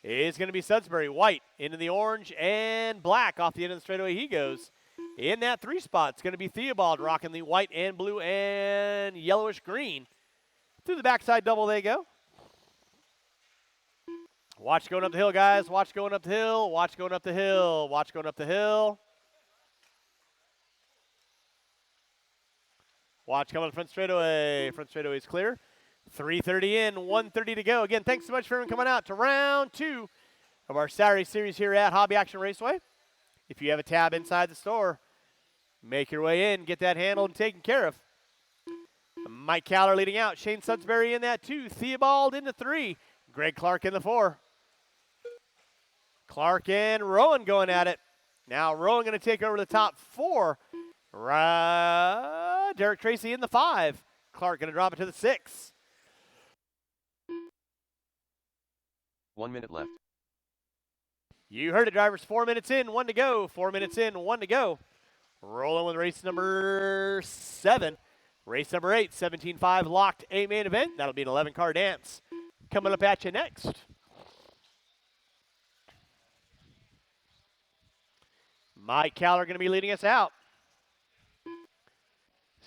is going to be Sudbury. White into the orange and black off the end of the straightaway he goes. In that 3 spot, it's going to be Theobald rocking the white and blue and yellowish green. Through the backside double they go. Watch going up the hill, guys. Watch going up the hill. Watch going up the hill. Watch going up the hill. Watch coming front straightaway. Front straightaway is clear. 3:30 in, 1:30 to go. Again, thanks so much for everyone coming out to round 2 of our Saturday series here at Hobby Action Raceway. If you have a tab inside the store, make your way in, get that handled and taken care of. Mike Caller leading out. Shane Sudbury in that 2. Theobald in the 3. Greg Clark in the 4. Clark and Rowan going at it. Now Rowan going to take over the top 4. Derek Tracy in the 5. Clark going to drop it to the 6. 1 minute left. You heard it, drivers. 4 minutes in, 1 to go. 4 minutes in, 1 to go. Rolling with race number 7. Race number 8, 17.5 locked A main event. That'll be an 11-car dance. Coming up at you next. Mike Caller going to be leading us out.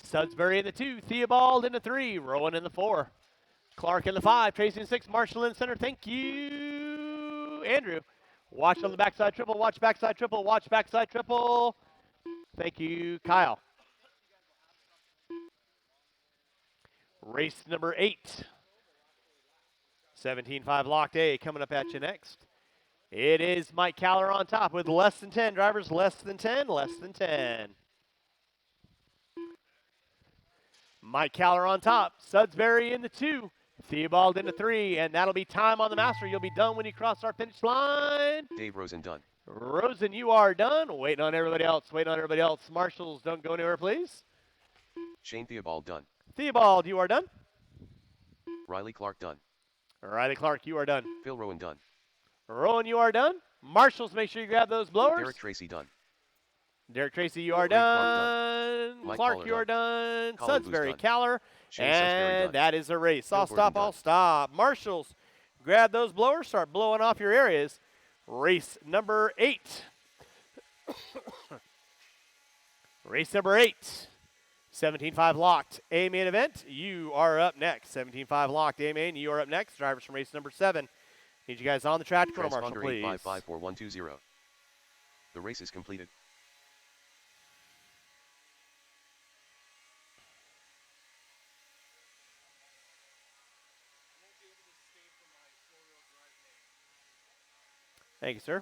Sudbury in the 2, Theobald in the 3, Rowan in the 4, Clark in the 5, Tracy in 6, Marshall in center. Thank you, Andrew. Watch on the backside triple, watch backside triple, watch backside triple. Thank you, Kyle. Race number 8. 17.5 locked A coming up at you next. It is Mike Caller on top with less than 10 drivers, less than 10, less than 10. Mike Caller on top, Sudbury in the 2, Theobald in the 3, and that'll be time on the master. You'll be done when you cross our finish line. Dave Rosen done. Rosen, you are done. Waiting on everybody else. Waiting on everybody else. Marshals, don't go anywhere, please. Shane Theobald done. Theobald, you are done. Riley Clark done. Riley Clark, you are done. Phil Rowan done. Rowan, you are done. Marshals, make sure you grab those blowers. Derek Tracy done. Derek Tracy, you are Greg done. Clark Clark, you are done. Colin Sudbury, done. Caller, Shane Sudbury and done. that is a race. Phil I'll stop, Gordon I'll stop. Marshals, grab those blowers, start blowing off your areas. Race number 8. Race number 8. 17.5 locked A main event. You are up next. 17.5 locked A main. You are up next. Drivers from race number 7. Need you guys on the track to Marshall, Transponder please. 8554120. The race is completed. Thank you, sir.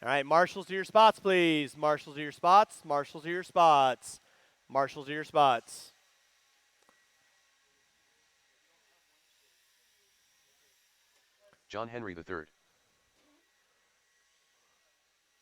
All right, marshals to your spots, please. Marshals to your spots. Marshals to your spots. Marshals to your spots. John Henry III.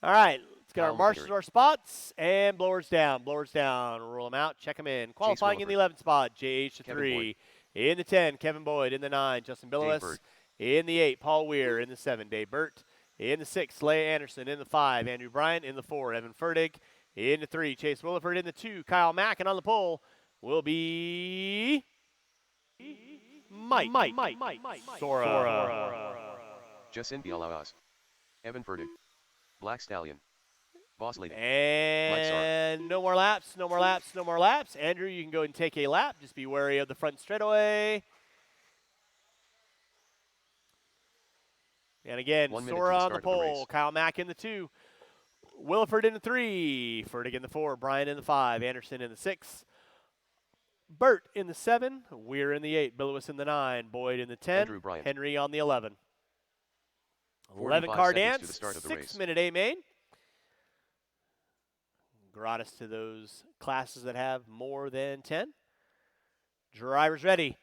All right, let's get our Kyle marshals McVicker. to our spots and blowers down. Blowers down. Roll them out. Check them in. Qualifying in the 11th spot, JH to Kevin 3. In the 10, Kevin Boyd. In the 9, Justin Billowes. Burt. In the 8, Paul Weir. In the 7, Dave Burt. In the 6, Leigh Anderson. In the 5, Andrew Bryant. In the 4, Evan Fertig. In the 3, Chase Williford. In the 2, Kyle Mack. And on the pole will be Mike Sora. Jacinth Bialawas. Evan Fertig. Black Stallion. Boss Lady. And no more laps, no more laps, no more laps. Andrew, you can go and take a lap. Just be wary of the front straightaway. And again, 1 minute to Sora the on the start of the race. pole. Kyle Mack in the 2. Williford in the 3. Fertig in the 4. Bryant in the 5. Anderson in the 6. Burt in the 7. Weir in the 8. Bilowis in the 9. Boyd in the 10. Andrew Bryant. Henry on the 11. 11 45 car seconds dance. to the start of the 6-minute A main. Gratis to those classes that have more than 10. Driver's ready.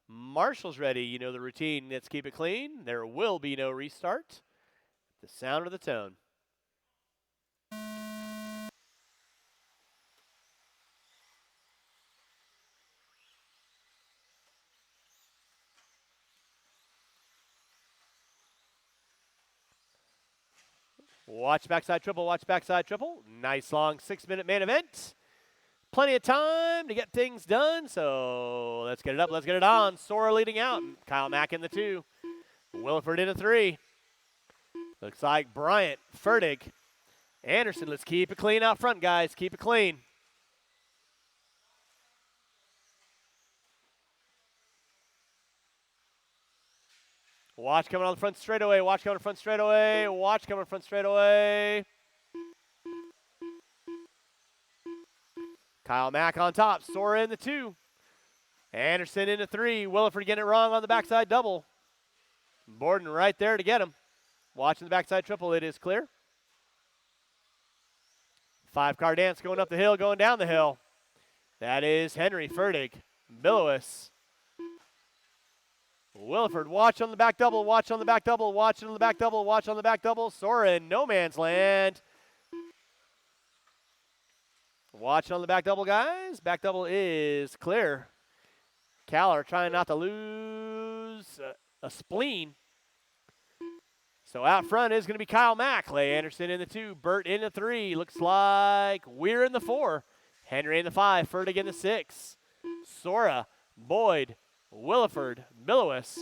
Marshall's ready. You know the routine. Let's keep it clean. There will be no restart. The sound of the tone. Watch backside triple, watch backside triple. Nice long 6-minute main event. Plenty of time to get things done, so let's get it up, let's get it on. Sora leading out, Kyle Mack in the 2. Williford in the 3. Looks like Bryant, Fertig, Anderson. Let's keep it clean out front, guys. Keep it clean. Watch coming on the front straightaway. Watch coming on the front straightaway. Watch coming on the front straightaway. Kyle Mack on top. Sora in the 2. Anderson in the 3. Williford getting it wrong on the backside double. Borden right there to get him. Watching the backside triple. It is clear. 5-car dance going up the hill, going down the hill. That is Henry, Fertig, Bilowis. Williford, watch on the back double, watch on the back double, watch on the back double, watch on the back double. Sora in no man's land. Watch on the back double, guys. Back double is clear. Caller trying not to lose a spleen. So out front is going to be Kyle Mack. Lay Anderson in the 2. Burt in the 3. Looks like Weir in the 4. Henry in the 5. Fertig in the 6. Sora, Boyd, Williford, Bilowis.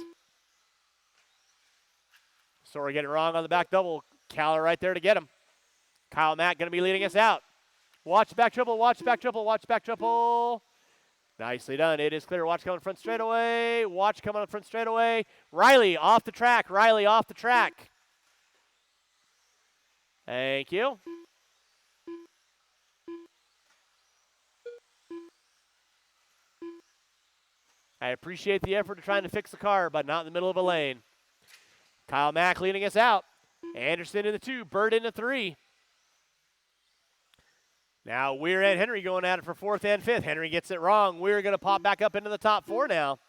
Sora getting it wrong on the back double. Caller right there to get him. Kyle Mack going to be leading us out. Watch back triple, watch back triple, watch back triple. Nicely done. It is clear. Watch coming front straightaway. Watch coming on front straightaway. Riley off the track. Riley off the track. Thank you. I appreciate the effort of trying to fix the car, but not in the middle of a lane. Kyle Mack leading us out. Anderson in the 2. Burt in the 3. Now Weir and Henry going at it for 4th and 5th. Henry gets it wrong. Weir going to pop back up into the top 4 now.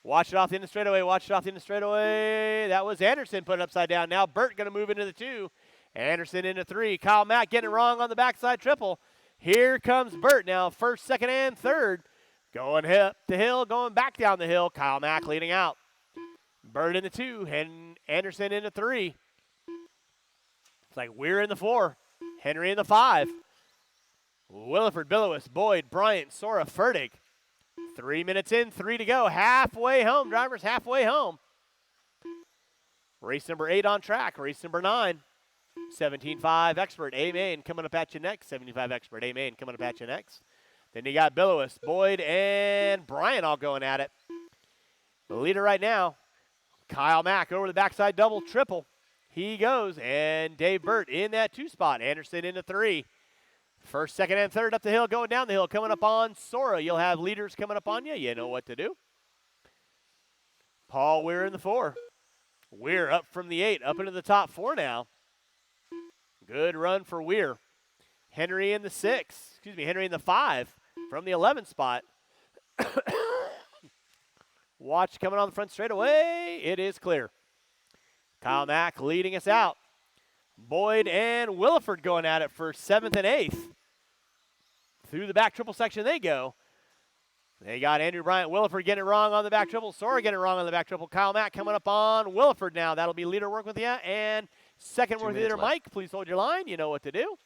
Watch it off the end of the straightaway. Watch it off the end of the straightaway. That was Anderson put it upside down. Now Burt going to move into the 2. Anderson into 3. Kyle Mack getting it wrong on the backside triple. Here comes Burt now. 1st, 2nd, and 3rd. Going up the hill, going back down the hill. Kyle Mack leading out. Burt in the 2. Anderson in the 3. It's like Weir in the 4. Henry in the 5. Williford, Bilowis, Boyd, Bryant, Sora, Fertig. 3 minutes in, 3 to go. Halfway home, drivers, halfway home. Race number 8 on track. Race number 9. 17.5 Expert A-Main coming up at you next. 75 Expert A-Main coming up at you next. Then you got Bilowis, Boyd, and Bryant all going at it. The leader right now, Kyle Mack over the backside double, triple. He goes, and Dave Burt in that 2 spot. Anderson into 3. 1st, 2nd, and 3rd up the hill, going down the hill, coming up on Sora. You'll have leaders coming up on you. You know what to do. Paul Weir in the 4. Weir up from the 8, up into the top 4 now. Good run for Weir. Henry in the 6. Henry in the 5 from the 11 spot. Watch coming on the front straightaway. It is clear. Kyle Mack leading us out. Boyd and Williford going at it for 7th and 8th. Through the back triple section they go. They got Andrew Bryant, Williford getting it wrong on the back triple. Sora getting it wrong on the back triple. Kyle Mack coming up on Williford now. That'll be leader work with you. And second work with leader Mike. Please hold your line. You know what to do.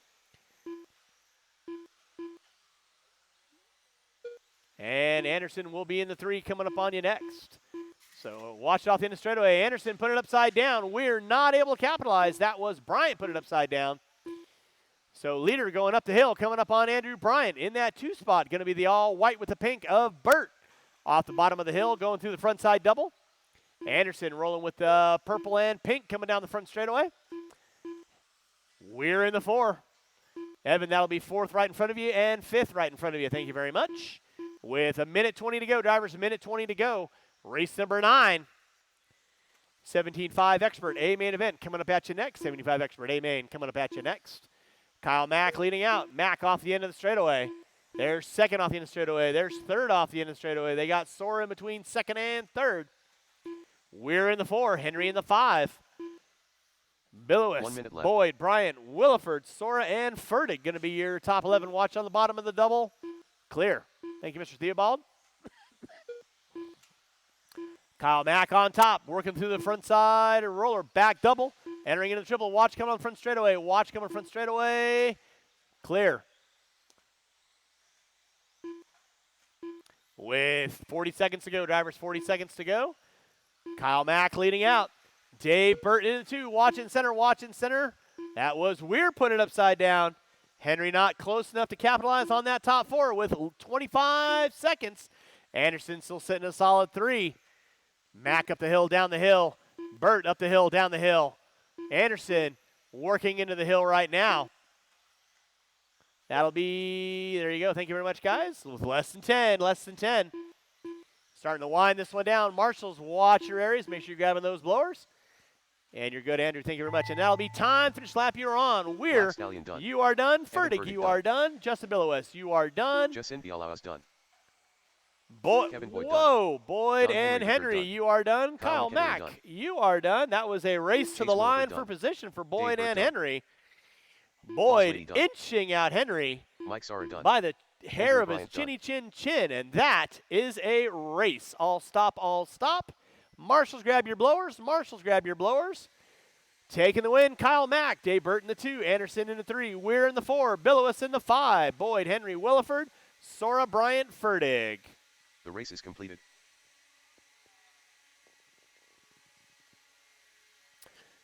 And Anderson will be in the 3 coming up on you next. So watch it off the end of straightaway. Anderson put it upside down. We're not able to capitalize. That was Bryant put it upside down. So leader going up the hill, coming up on Andrew Bryant in that 2 spot. Going to be the all white with the pink of Burt. Off the bottom of the hill, going through the front side double. Anderson rolling with purple and pink coming down the front straightaway. We're in the 4. Evan, that'll be 4th right in front of you and 5th right in front of you. Thank you very much. With a minute 20 to go, drivers, a minute 20 to go. Race number 9. 17.5 Expert, A main event coming up at you next. 75 Expert, A main coming up at you next. Kyle Mack leading out. Mack off the end of the straightaway. There's 2nd off the end of the straightaway. There's 3rd off the end of the straightaway. They got Sora in between 2nd and 3rd. We're in the 4. Henry in the 5. Billowis, Boyd, Bryant, Williford, Sora, and Fertig going to be your top 11 watch on the bottom of the double. Clear. Thank you, Mr. Theobald. Kyle Mack on top, working through the front side, a roller, back double, entering into the triple. Watch coming on front straightaway. Watch coming front straightaway. Clear. With 40 seconds to go, drivers, 40 seconds to go. Kyle Mack leading out. Dave Burton in the 2, watch in center, watch in center. That was Weir putting it upside down. Henry not close enough to capitalize on that top 4 with 25 seconds. Anderson still sitting a solid 3. Mack up the hill, down the hill. Burt up the hill, down the hill. Anderson working into the hill right now. That'll be, there you go. Thank you very much, guys. With less than 10, less than 10. Starting to wind this one down. Marshals, watch your areas. Make sure you're grabbing those blowers. And you're good, Andrew. Thank you very much. And that'll be time. Finish lap you're on. Weir, you are done. Fertig, you are done. Justin Billowis, you are done. Justin Bialawas done. Boyd done. Boyd and Henry, you are done. Kyle Mack, done. You are done. That was a race to the line for position for Boyd and Henry. Boyd inching out Henry Mike Sara done. by the hair of Andrew his Bryant chin. And that is a race. All stop, all stop. Marshals, grab your blowers. Marshals, grab your blowers. Taking the win, Kyle Mack. Dave Burton in the 2. Anderson in the 3. Weir in the 4. Billowis in the 5. Boyd, Henry, Williford. Sora, Bryant, Fertig. The race is completed.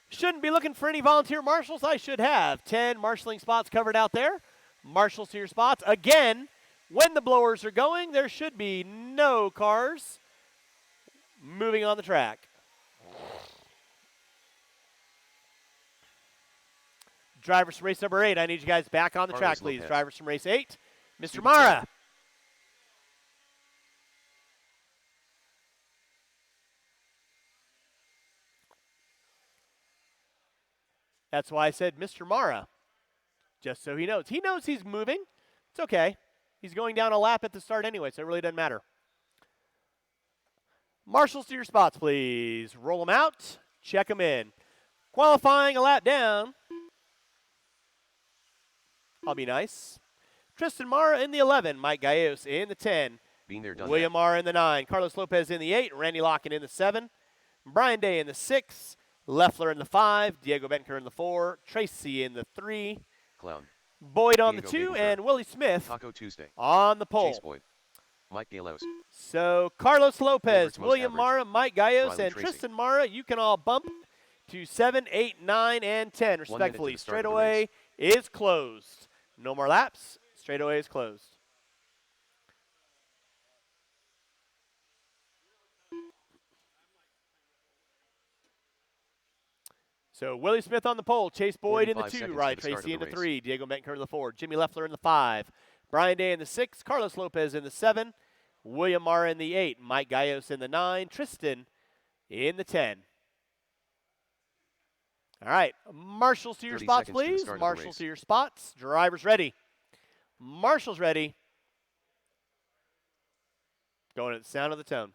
Shouldn't be looking for any volunteer marshals. I should have 10 marshaling spots covered out there. Marshals to your spots. Again, when the blowers are going, there should be no cars moving on the track. Drivers from race number 8, I need you guys back on the track, please. Lopez. Drivers from race 8. Mr. Mara. That's why I said Mr. Mara, just so he knows. He knows he's moving. It's okay. He's going down a lap at the start anyway, so it really doesn't matter. Marshals to your spots, please. Roll them out. Check them in. Qualifying a lap down. I'll be nice. Tristan Mara in the 11. Mike Gallegos in the 10. Been there, done William that. Mara in the 9. Carlos Lopez in the 8. Randy Locken in the 7. Brian Day in the 6. Leffler in the 5. Diego Benker in the 4. Tracy in the 3. Clown. Boyd on Diego the 2. Benker. And Willie Smith Taco Tuesday. on the pole. Chase Boyd. Mike Galos. So Carlos Lopez, Robert's most William average. Mara, Mike Gallegos, Riley and Tracy. Tristan Mara, you can all bump to 7, 8, 9, and 10, respectfully. to the start of the Straightaway is closed. No more laps. Straightaway is closed. So Willie Smith on the pole, Chase Boyd in the 45 2, seconds Riley to the start of Tracy in the the race. 3, Diego Benker in the 4, Jimmy Leffler in the 5, Brian Day in the 6, Carlos Lopez in the 7, William Mara in the 8, Mike Gallegos in the 9, Tristan in the 10. All right, marshals to your 30 spots, seconds to the please. start of the Marshals race. to your spots. Drivers ready. Marshals ready. Going at the sound of the tone.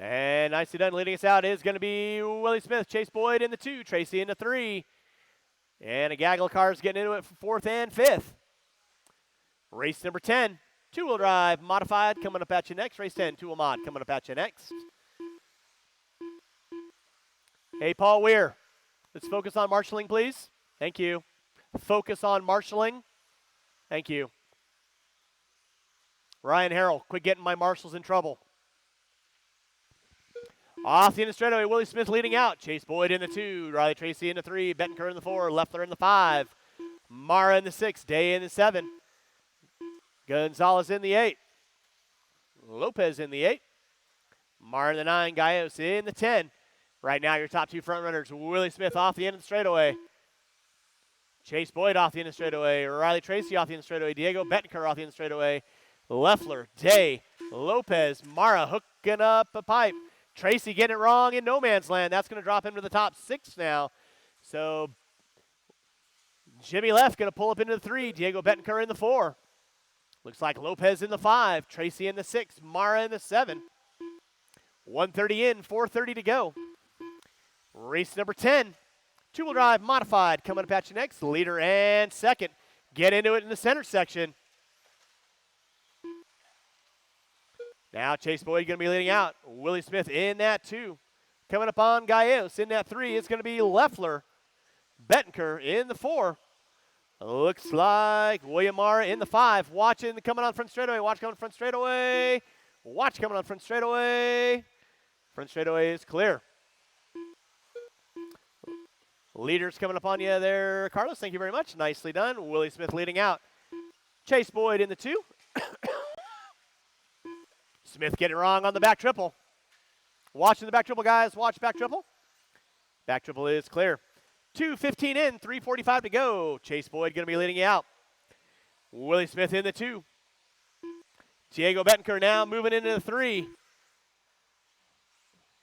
And nicely done. Leading us out is going to be Willie Smith, Chase Boyd in the 2, Tracy in the 3. And a gaggle of cars getting into it for 4th and 5th. Race number 10, two-wheel drive, modified, coming up at you next. Race 10, two-wheel mod, coming up at you next. Hey, Paul Weir, let's focus on marshalling, please. Thank you. Focus on marshalling. Thank you. Ryan Harrell, quit getting my marshals in trouble. Off the end of straightaway, Willie Smith leading out. Chase Boyd in the 2, Riley Tracy in the 3, Benker in the 4, Leffler in the 5. Mara in the 6, Day in the 7. Gonzalez in the 8. Lopez in the 8. Mara in the 9, Gallegos in the 10. Right now, your top 2 front runners, Willie Smith off the end of the straightaway. Chase Boyd off the end of the straightaway. Riley Tracy off the end of the straightaway. Diego Bettenker off the end of the straightaway. Leffler, Day, Lopez, Mara hooking up a pipe. Tracy getting it wrong in no man's land. That's going to drop him to the top 6 now. So Jimmy Left going to pull up into the 3. Diego Bettenker in the 4. Looks like Lopez in the 5. Tracy in the 6. Mara in the 7. 130 in, 430 to go. Race number 10. Two-wheel drive modified coming up at you next. Leader and second. Get into it in the center section. Now Chase Boyd going to be leading out. Willie Smith in that 2. Coming up on Gallegos in that 3. It's going to be Leffler. Bettenker in the 4. Looks like William Mara in the 5. Watching coming on front straightaway. Watch coming front straightaway. Watch coming on front straightaway. Front straightaway is clear. Leaders coming up on you there, Carlos. Thank you very much. Nicely done. Willie Smith leading out. Chase Boyd in the 2. Smith getting it wrong on the back triple. Watching the back triple, guys. Watch back triple. Back triple is clear. 2:15 in, 3:45 to go. Chase Boyd going to be leading you out. Willie Smith in the 2. Diego Bettenker now moving into the 3.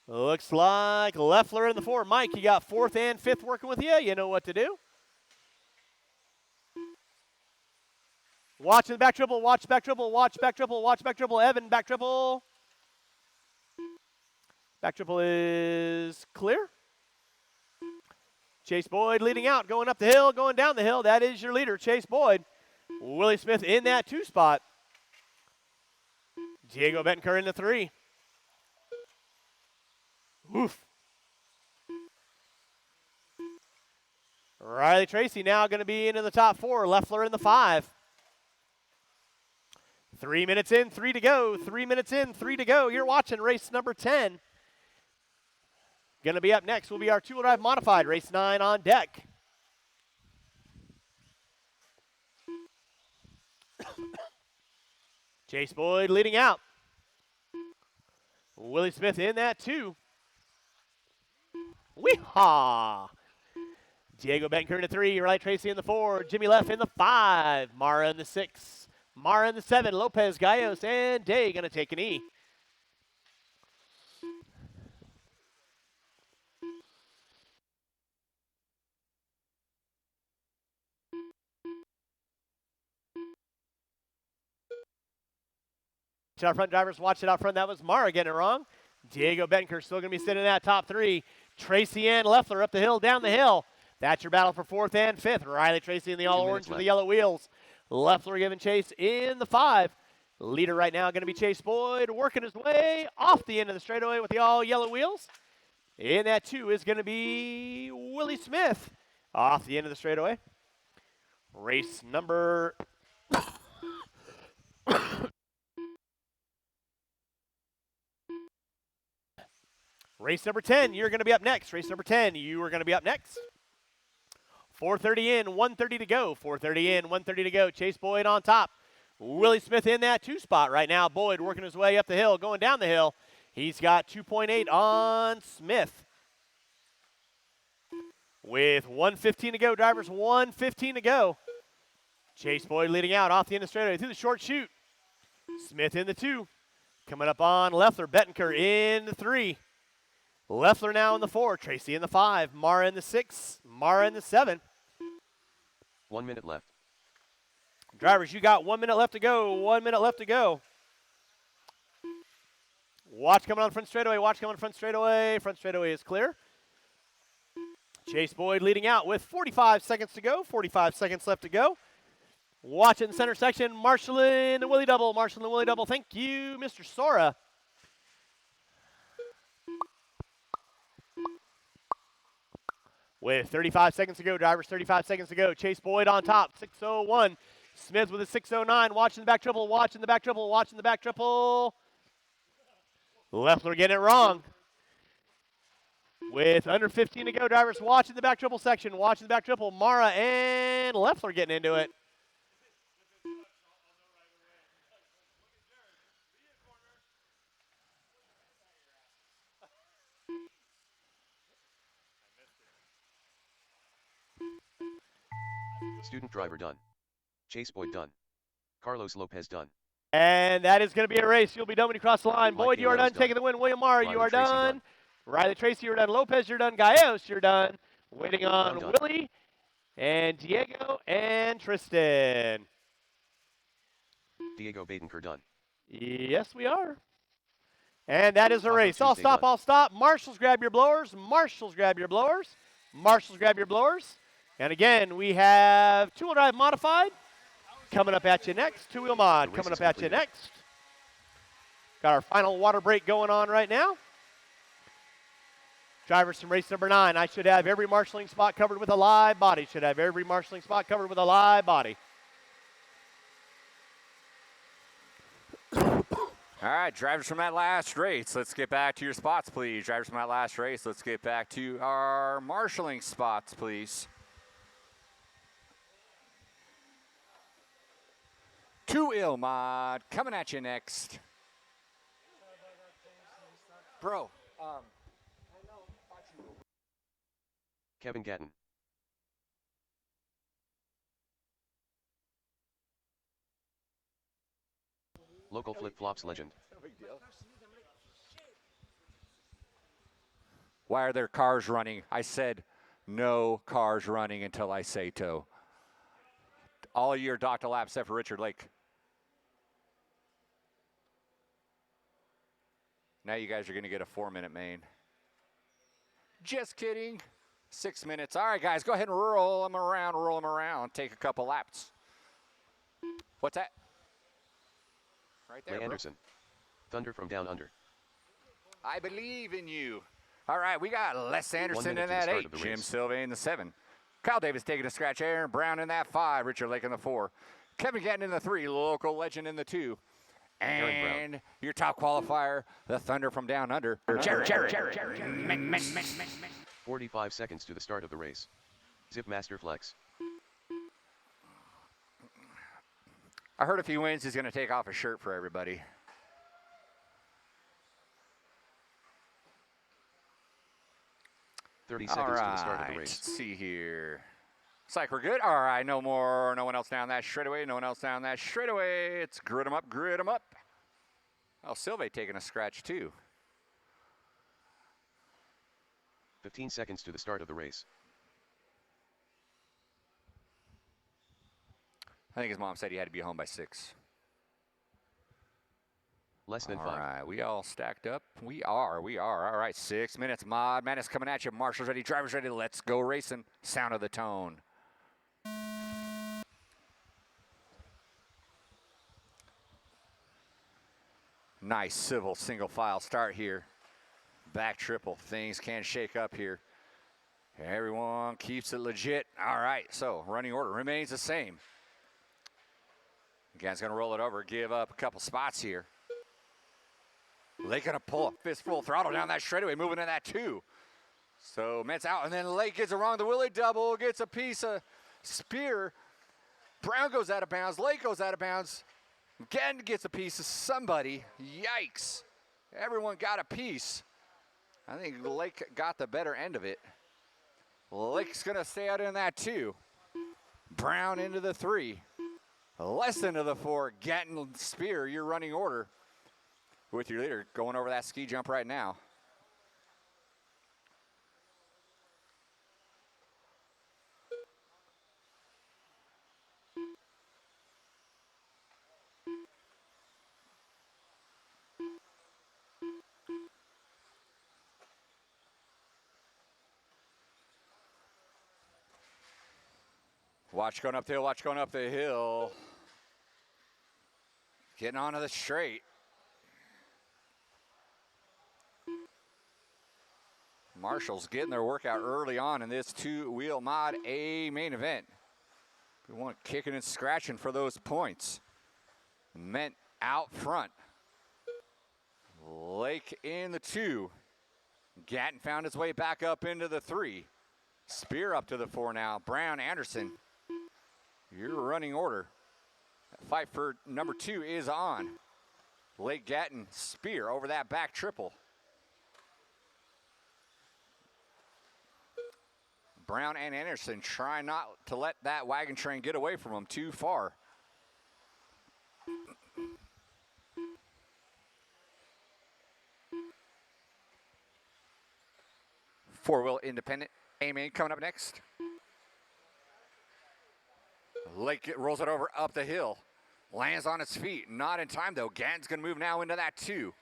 Looks like Leffler in the 4. Mike, you got 4th and 5th working with you. You know what to do. Watching the back triple, watch back triple, watch back triple, watch back triple. Evan, back triple. Back triple is clear. Chase Boyd leading out, going up the hill, going down the hill. That is your leader, Chase Boyd. Willie Smith in that 2 spot. Diego Bettenker in the 3. Oof. Riley Tracy now going to be into the top 4. Leffler in the 5. 3 minutes in, 3 to go. 3 minutes in, 3 to go. You're watching race number 10. Going to be up next will be our two-wheel drive modified, race 9 on deck. Chase Boyd leading out. Willie Smith in that 2. Wee-haw! Diego Bettenker in the 3, Riley Tracy in the 4, Jimmy Left in the 5, Mara in the 6, Mara in the 7, Lopez, Gallegos, and Day going to take an E. Our front drivers, watch it out front. That was Mara getting it wrong. Diego Bettenker still going to be sitting in that top 3. Tracy and Leffler up the hill, down the hill. That's your battle for 4th and 5th. Riley Tracy in the all orange with the yellow wheels. Leffler giving chase in the 5. Leader right now going to be Chase Boyd, working his way off the end of the straightaway with the all yellow wheels. In that 2 is going to be Willie Smith off the end of the straightaway. Race number... Race number 10, you're going to be up next. Race number 10, you are going to be up next. 4:30 in, 1:30 to go. 4:30 in, 1:30 to go. Chase Boyd on top. Willie Smith in that 2 spot right now. Boyd working his way up the hill, going down the hill. He's got 2.8 on Smith. With 1:15 to go, drivers, 1:15 to go. Chase Boyd leading out off the end of the straightaway through the short chute. Smith in the 2. Coming up on Leffler. Bettenker in the 3. Leffler now in the 4. Tracy in the 5. Mara in the 6. Mara in the 7. 1 minute left. Drivers, you got 1 minute left to go. 1 minute left to go. Watch coming on front straightaway. Watch coming on front straightaway. Front straightaway is clear. Chase Boyd leading out with 45 seconds to go. 45 seconds left to go. Watch in the center section. Marshallin and Willie Double. Marshallin and Willie Double. Thank you, Mr. Sora. With 35 seconds to go, drivers, 35 seconds to go. Chase Boyd on top, 6:01. Smith with a 6:09. Watching the back triple, watching the back triple, watching the back triple. Leffler getting it wrong. With under 15 to go, drivers watching the back triple section. Watching the back triple. Mara and Leffler getting into it. Student driver done. Chase Boyd done. Carlos Lopez done. And that is going to be a race. You'll be done when you cross the line. Mike Boyd, you are Gallegos done taking the win. William Mara, you Riley are Tracy done. done. Riley Tracy, you're done. Lopez, you're done. Gallegos, you're done. Waiting on done. Willie and Diego and Tristan. Diego Badenker done. Yes, we are. And that is a Taco race. I'll Tuesday stop, done. I'll stop. Marshals, grab your blowers. Marshals, grab your blowers. Marshals, grab your blowers. And again, we have two-wheel drive modified coming up at you next. Two-wheel mod coming up at you next. Got our final water break going on right now. Drivers from race number 9. I should have every marshalling spot covered with a live body. Should have every marshalling spot covered with a live body. All right, drivers from that last race, let's get back to your spots, please. Drivers from that last race, let's get back to our marshalling spots, please. Two-wheel mod coming at you next. Bro, Kevin Gatton. Local flip-flops legend. Why are there cars running? I said no cars running until I say to. All of your Dr. Lab except for Richard Lake. Now you guys are going to get a 4-minute main. Just kidding. 6 minutes. All right, guys, go ahead and roll them around. Take a couple laps. What's that? Right there, Ray bro. Anderson. Thunder from down under. I believe in you. All right, we got Les Anderson in that 8. Jim Sylvain in the 7. Kyle Davis taking a scratch. Aaron Brown in that 5. Richard Lake in the 4. Kevin Gatton in the 3. Local legend in the 2. And your top qualifier, the Thunder from down under. Jared. 45 seconds to the start of the race. Zip Master Flex. I heard if he wins, he's going to take off his shirt for everybody. All 30 seconds to the start of the race. Let's see here. Looks like we're good. All right, no one else down that straightaway. No one else down that straightaway. It's grid 'em up, grid 'em up. Oh, Sylvain taking a scratch too. 15 seconds to the start of the race. I think his mom said he had to be home by 6. Less than 5. All right, we all stacked up. We are. All right, 6 minutes. Mod Madness coming at you. Marshals ready, drivers ready. Let's go racing. Sound of the tone. Nice civil single file start here. Back triple. Things can shake up here. Everyone keeps it legit. All right, so running order remains the same. Again's going to roll it over, give up a couple spots here. Lake going to pull a fistful throttle down that straightaway, moving in that 2. So Met's out, and then Lake gets it wrong. The Willie double gets a piece of spear. Brown goes out of bounds. Lake goes out of bounds. Again gets a piece of somebody. Yikes. Everyone got a piece. I think Lake got the better end of it. Lake's going to stay out in that 2. Brown into the 3. Less into the 4. Gatton Spear, your running order with your leader going over that ski jump right now. Watch going up the hill, watch going up the hill. Getting onto the straight. Marshall's getting their workout early on in this 2-wheel mod A main event. We want kicking and scratching for those points. Meant out front. Lake in the 2. Gatton found his way back up into the 3. Spear up to the 4 now. Brown, Anderson, your running order. Fight for number 2 is on. Lake Gatton, Spear over that back triple. Brown and Anderson try not to let that wagon train get away from them too far. Four-wheel independent. Amy coming up next. Lake rolls it over up the hill. Lands on its feet. Not in time, though. Gatton's going to move now into that 2.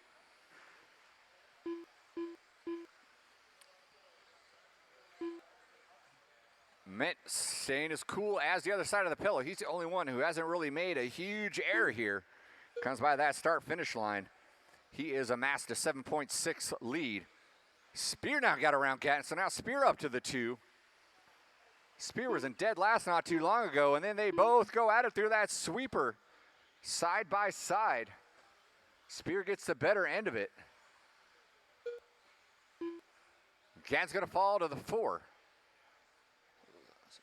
Mint staying as cool as the other side of the pillow. He's the only one who hasn't really made a huge error here. Comes by that start-finish line. He is amassed a 7.6 lead. Spear now got around Gatton, so now Spear up to the 2. Spear was in dead last not too long ago, and then they both go at it through that sweeper, side by side. Spear gets the better end of it. Gatton's going to fall to the 4.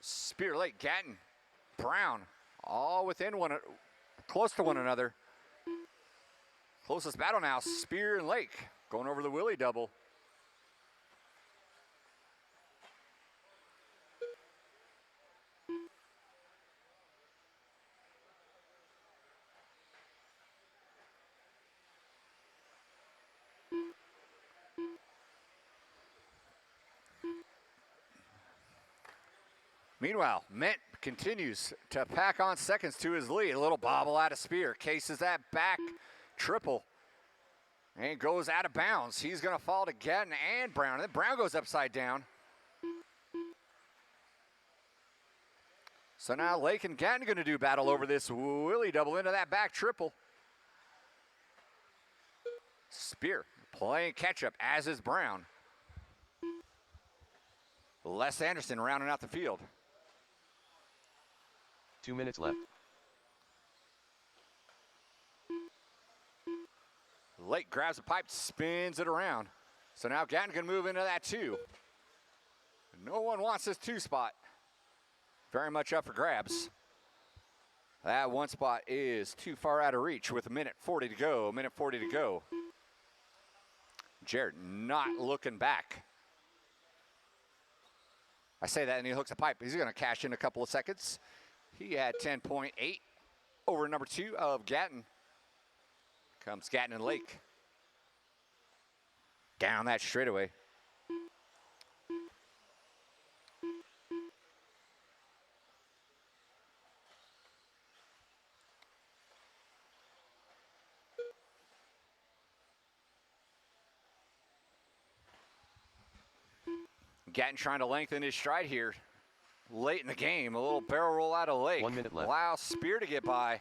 Spear, Lake, Gatton, Brown, all within one, close to one another. Closest battle now, Spear and Lake going over the Willie double. Meanwhile, Mint continues to pack on seconds to his lead. A little bobble out of Spear. Cases that back triple and goes out of bounds. He's going to fall to Gatton and Brown. And then Brown goes upside down. So now Lake and Gatton are going to do battle over this Willie double into that back triple. Spear playing catch up, as is Brown. Les Anderson rounding out the field. 2 minutes left. Lake grabs a pipe, spins it around. So now Gatton can move into that 2. No one wants this 2 spot. Very much up for grabs. That 1 spot is too far out of reach with a minute 40 to go. Minute 40 to go. Jared not looking back. I say that and he hooks a pipe. He's going to cash in a couple of seconds. He had 10.8 over number 2 of Gatton. Comes Gatton and Lake. Down that straightaway. Gatton trying to lengthen his stride here. Late in the game, a little barrel roll out of Lake. 1 minute left. Allow Spear to get by.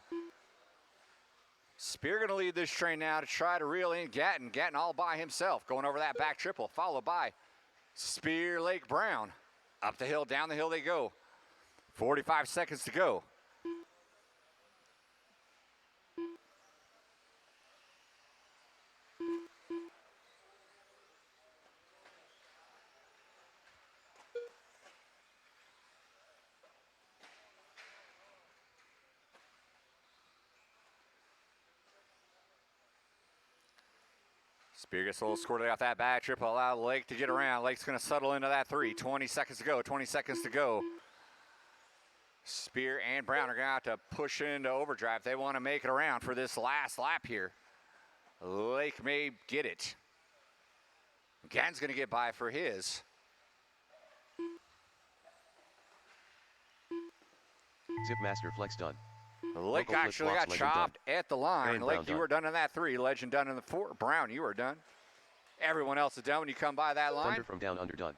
Spear gonna lead this train now to try to reel in Gatton. Gatton all by himself, going over that back triple, followed by Spear, Lake, Brown. Up the hill, down the hill they go. 45 seconds to go. Spear gets a little squirted off that back triple, allow Lake to get around. Lake's going to settle into that 3. 20 seconds to go, 20 seconds to go. Spear and Brown are going to have to push into overdrive. They want to make it around for this last lap here. Lake may get it. Gatton's going to get by for his. Zipmaster flex done. Lake Local actually got flip-flops, Legend chopped at the line. Aaron Lake, Brown you done. were done in that 3. Legend done in the 4. Brown, you are done. Everyone else is done when you come by that line. Thunder from down under done.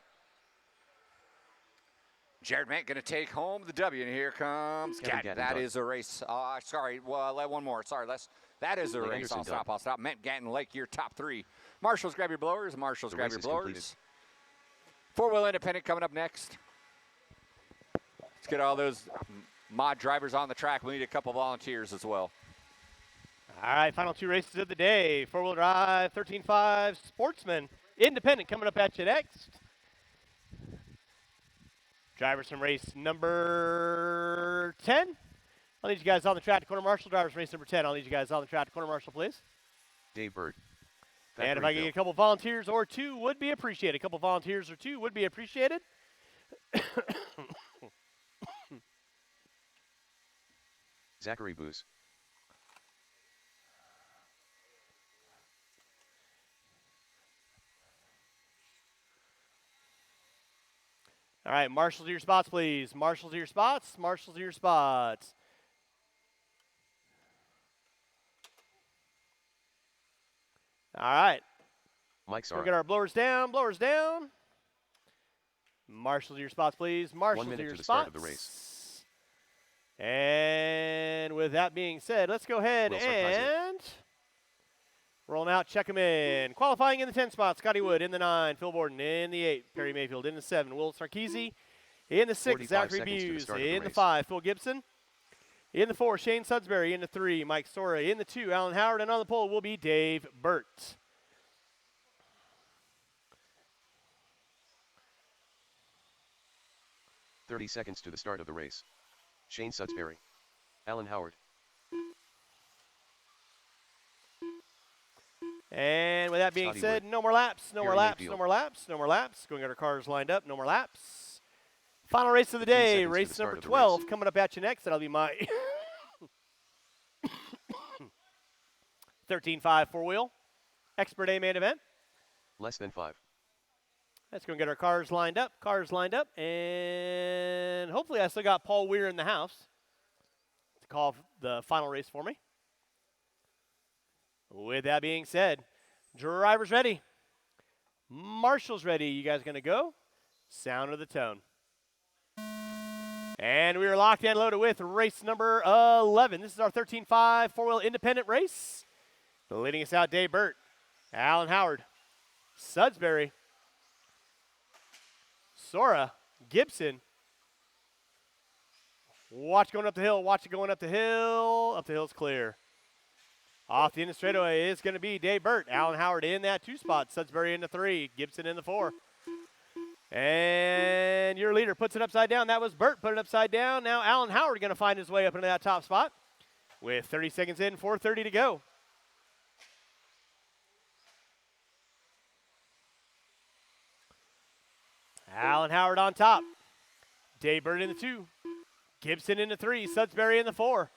Jared Mint going to take home the W, and here comes Kevin Gatton. Gatton That done. is a race. Sorry, well, let one more. Sorry, that is a Lake race. Anderson I'll done. stop. I'll stop. Mint, Gatton, Lake, your top 3. Marshals, grab your blowers. Marshals, The grab race your is blowers. completed. Four-wheel independent coming up next. Let's get all those mod drivers on the track. We need a couple volunteers as well. All right, final 2 races of the day. 4-wheel drive, 13.5 Sportsman Independent coming up at you next. Drivers from race number 10. I'll need you guys on the track to corner marshal. Drivers from race number 10. I'll need you guys on the track to corner marshal, please. Dave Bird. And if I can get a couple volunteers or two, would be appreciated. A couple volunteers or two would be appreciated. Zachary Booz. All right, marshals to your spots, please. Marshals to your spots. Marshals to your spots. All right. Mike We'll Sara. get our blowers down. Blowers down. Marshals to your spots, please. Marshals 1 minute to your to the spots. start of the race. And with that being said, let's go ahead Will Sarkisian. and roll them out, check them in. Qualifying in the 10 spot, Scotty Wood in the 9, Phil Borden in the 8, Perry Mayfield in the 7, Will Sarkisian in the 6, 45 Zachary seconds to the Buse start of the in the race. 5, Phil Gibson in the 4, Shane Sudsbury in the 3, Mike Sora in the 2, Alan Howard, and on the pole will be Dave Burt. .30 seconds to the start of the race. Shane Sudsbury. Alan Howard. And with that being Scotty said, Wood. no more laps, no more Perry laps, Mayfield. no more laps, no more laps. Going to get our cars lined up, no more laps. Final race of the 15 day, seconds to race the start number of the 12 race. coming up at you next. That'll be my 13.5 four-wheel Expert A main event. Less than 5. Let's go and get our cars lined up, and hopefully I still got Paul Weir in the house to call the final race for me. With that being said, drivers ready, marshals ready. You guys going to go? Sound of the tone. And we are locked and loaded with race number 11. This is our 13.5 four-wheel independent race. Leading us out, Dave Burt, Alan Howard, Sudsbury, Sora, Gibson. Watch going up the hill. Watch it going up the hill. Up the hill's clear. Off the end of straightaway is going to be Dave Burt. Alan Howard in that 2 spot. Sudsbury in the 3. Gibson in the 4. And your leader puts it upside down. That was Burt. Put it upside down. Now Alan Howard going to find his way up into that top spot with 30 seconds in, 4:30 to go. Alan Howard on top. Dave Burt in the 2. Gibson in the 3. Sudsbury in the 4.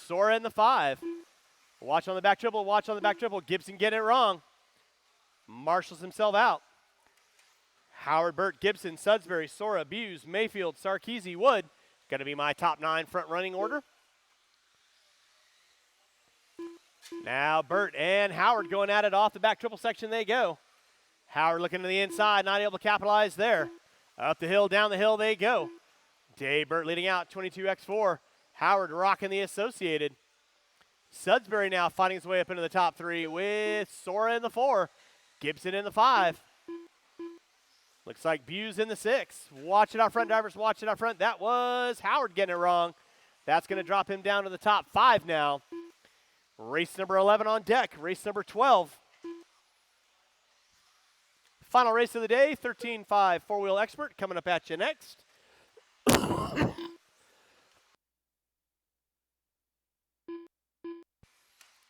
Sora in the 5. Watch on the back triple. Watch on the back triple. Gibson getting it wrong. Marshals himself out. Howard, Burt, Gibson, Sudsbury, Sora, Buse, Mayfield, Sarkisian, Wood. Going to be my top 9 front running order. Now Burt and Howard going at it off the back triple section they go. Howard looking to the inside, not able to capitalize there. Up the hill, down the hill they go. Dave Burt leading out, 22x4. Howard rocking the Associated. Sudsbury now fighting his way up into the top 3 with Sora in the 4. Gibson in the 5. Looks like Buse in the 6. Watch it out front, drivers. Watch it out front. That was Howard getting it wrong. That's going to drop him down to the top 5 now. Race number 11 on deck. Race number 12. Final race of the day, 13.5 four-wheel expert coming up at you next.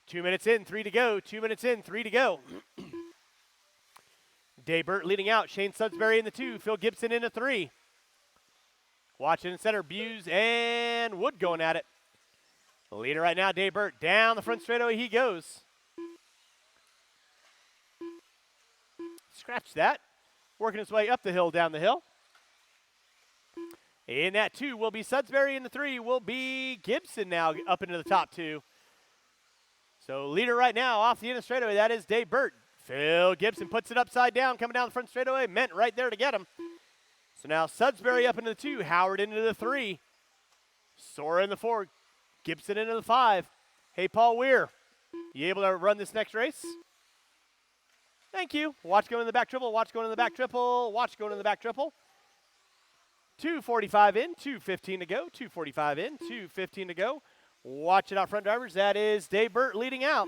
2 minutes in, 3 to go. 2 minutes in, 3 to go. Dave Burt leading out. Shane Sudsbury in the 2. Phil Gibson in the 3. Watching in center, Buse and Wood going at it. The leader right now, Dave Burt. Down the front straightaway he goes. Scratch that. Working his way up the hill, down the hill. In that 2 will be Sudsbury. In the 3 will be Gibson now up into the top 2. So leader right now off the end of the straightaway, that is Dave Burt. Phil Gibson puts it upside down, coming down the front straightaway. Meant right there to get him. So now Sudsbury up into the 2, Howard into the 3. Sora in the 4, Gibson into the 5. Hey, Paul Weir, you able to run this next race? Thank you. Watch going in the back triple, watch going in the back triple, watch going in the back triple. 2:45 in, 2:15 to go, 2:45 in, 2:15 to go. Watch it out front, drivers. That is Dave Burt leading out.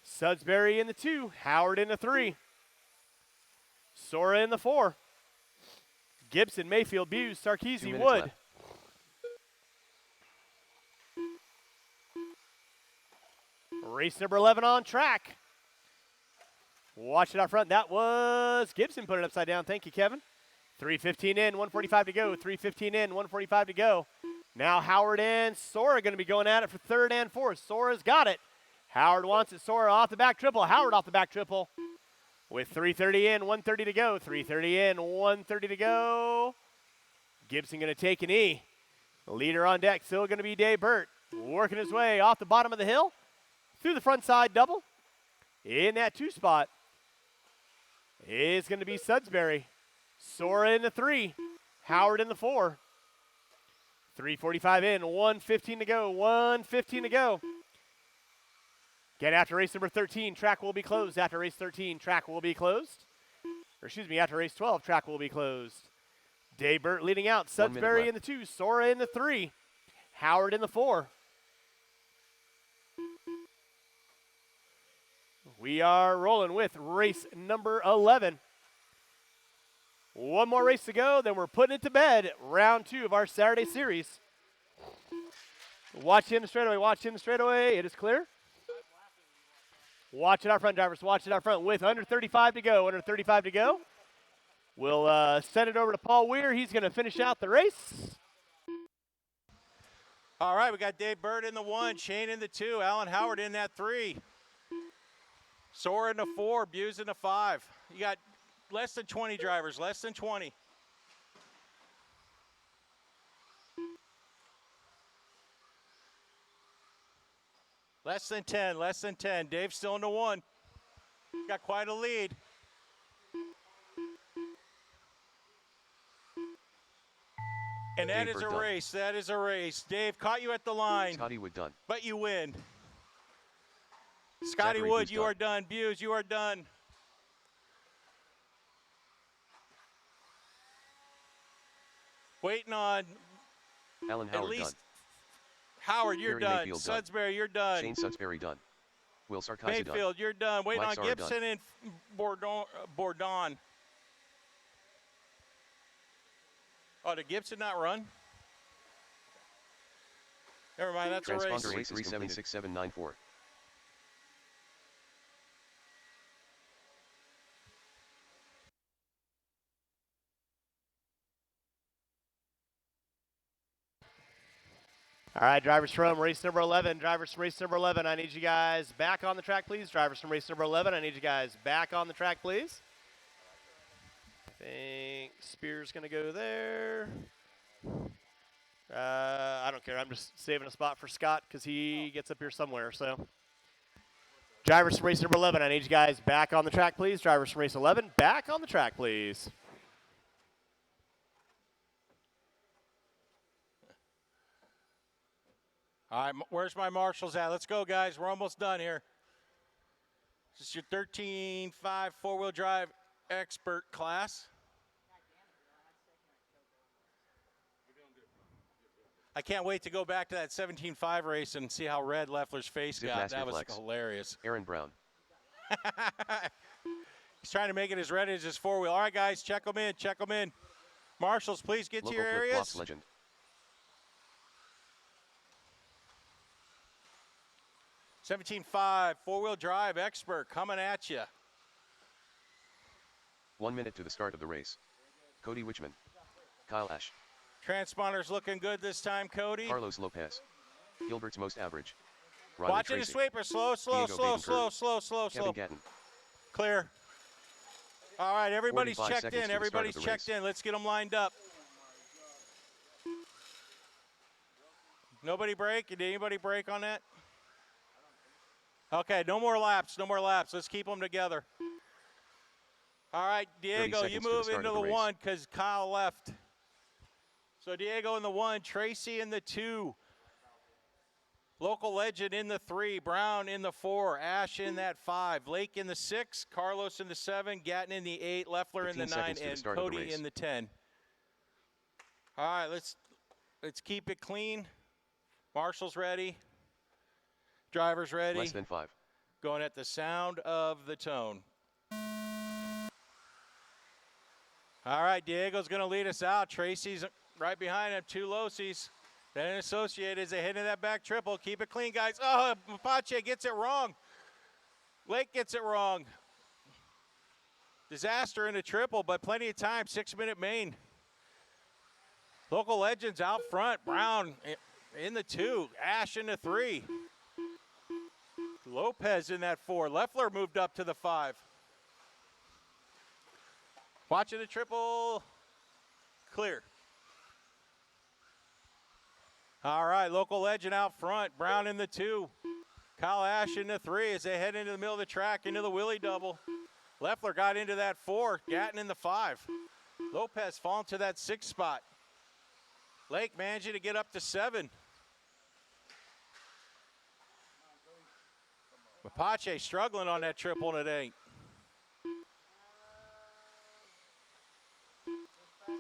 Sudsbury in the 2, Howard in the 3. Sora in the 4. Gibson, Mayfield, Buse, 2 Sarkeesian, minutes Wood. left. Race number 11 on track. Watch it out front. That was Gibson put it upside down. Thank you, Kevin. 3:15 in, 1:45 to go. 3:15 in, 1:45 to go. Now Howard and Sora going to be going at it for 3rd and 4th. Sora's got it. Howard wants it. Sora off the back triple. Howard off the back triple. With 3:30 in, 1:30 to go. 3:30 in, 1:30 to go. Gibson going to take an E. The leader on deck still going to be Dave Burt. Working his way off the bottom of the hill. Through the front side double. In that 2 spot is going to be Sudsbury. Sora in the 3. Howard in the 4. 3:45 in, 1:15 to go. 1:15 to go. Again, after race number 13, track will be closed. After race 13, track will be closed. Or excuse me, after race 12, track will be closed. Dave Burt leading out. 1 minute Sudsbury left. in the 2. Sora in the 3. Howard in the 4. We are rolling with race number 11. One more race to go, then we're putting it to bed. Round 2 of our Saturday series. Watch in the straightaway, watch in the straightaway. It is clear. Watch it out front, drivers. Watch it out front with under 35 to go. Under 35 to go. We'll send it over to Paul Weir. He's going to finish out the race. All right, we got Dave Burt in the 1, Shane in the 2, Alan Howard in that 3. Sora in the 4, Buse in the 5. You got less than 20 drivers, less than 20. Less than 10, less than 10. Dave's still in the 1. Got quite a lead. And that Dave is a Burt done. race, that is a race. Dave caught you at the line, Scotty Wood done. but you win. Scotty Zachary Wood, Buse you done. are done. Buse, you are done. Waiting on Alan at Howard least done. Howard, you're Gary done. Mayfield done. Sudsbury, you're done. Shane Sudsbury done. Will Sarkeesian done. Mayfield, you're done. Waiting Mike on Sara Gibson done. and Bourdon. Oh, did Gibson not run? Never mind, that's a race. Transponder 83766794. All right, drivers from race number 11. Drivers from race number 11, I need you guys back on the track, please. Drivers from race number 11, I need you guys back on the track, please. I think Spear's going to go there. I don't care. I'm just saving a spot for Scott because he gets up here somewhere. So, drivers from race number 11, I need you guys back on the track, please. Drivers from race 11, back on the track, please. All right, where's my marshals at? Let's go, guys. We're almost done here. This is your 13.5 four-wheel drive expert class. I can't wait to go back to that 17.5 race and see how red Leffler's face Zip got. Master That was Flex. hilarious. Aaron Brown. He's trying to make it as red as his four-wheel. All right, guys, check them in. Check them in. Marshals, please get Local to your flip areas. flops legend. 17.5 four-wheel drive expert coming at you. 1 minute to the start of the race. Cody Wichman. Kyle Ash. Transponder's looking good this time, Cody. Carlos Lopez. Gilbert's most average. Riley Watching the Tracy. sweeper. Slow, slow, Diego slow, Baden slow, Curve. slow, slow, Kevin slow. Gatton. Clear. All right, everybody's 45 checked seconds to in. the start of Everybody's the checked race. in. Let's get them lined up. Nobody break? Did anybody break on that? Okay, no more laps. No more laps. Let's keep them together. All right, Diego, you seconds to the move start into of the the race. 1 because Kyle left. So Diego in the 1, Tracy in the 2. Local legend in the 3, Brown in the 4, Ash in that 5, Lake in the 6, Carlos in the 7, Gatton in the 8, Leffler in the 15 9, seconds to the and start of the Cody race. in the 10. All right, let's keep it clean. Marshall's ready. Driver's ready. Less than 5. Going at the sound of the tone. All right, Diego's going to lead us out. Tracy's right behind him, 2 Losies. Then Associated as they head into that back triple. Keep it clean, guys. Oh, Mapache gets it wrong. Lake gets it wrong. Disaster in the triple, but plenty of time. 6-minute main. Local Legends out front. Brown in the 2. Ash in the 3. Lopez in that 4. Leffler moved up to the 5. Watching the triple. Clear. All right, Local Legend out front. Brown in the 2. Kyle Ash in the 3 as they head into the middle of the track, into the Willie double. Leffler got into that 4. Gatton in the 5. Lopez falling to that 6 spot. Lake managing to get up to 7. Mapache struggling on that triple today.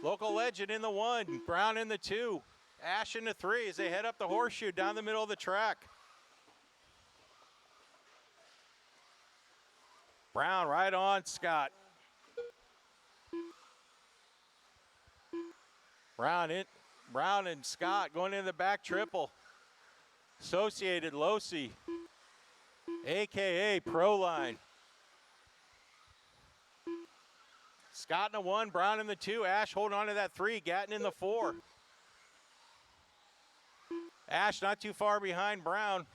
Local Legend in the 1. Brown in the 2. Ash in the 3 as they head up the horseshoe down the middle of the track. Brown right on Scott. Brown and Scott going into the back triple. Associated Losi, AKA Proline. Scott in the 1, Brown in the 2, Ash holding on to that 3, Gatton in the 4. Ash not too far behind Brown.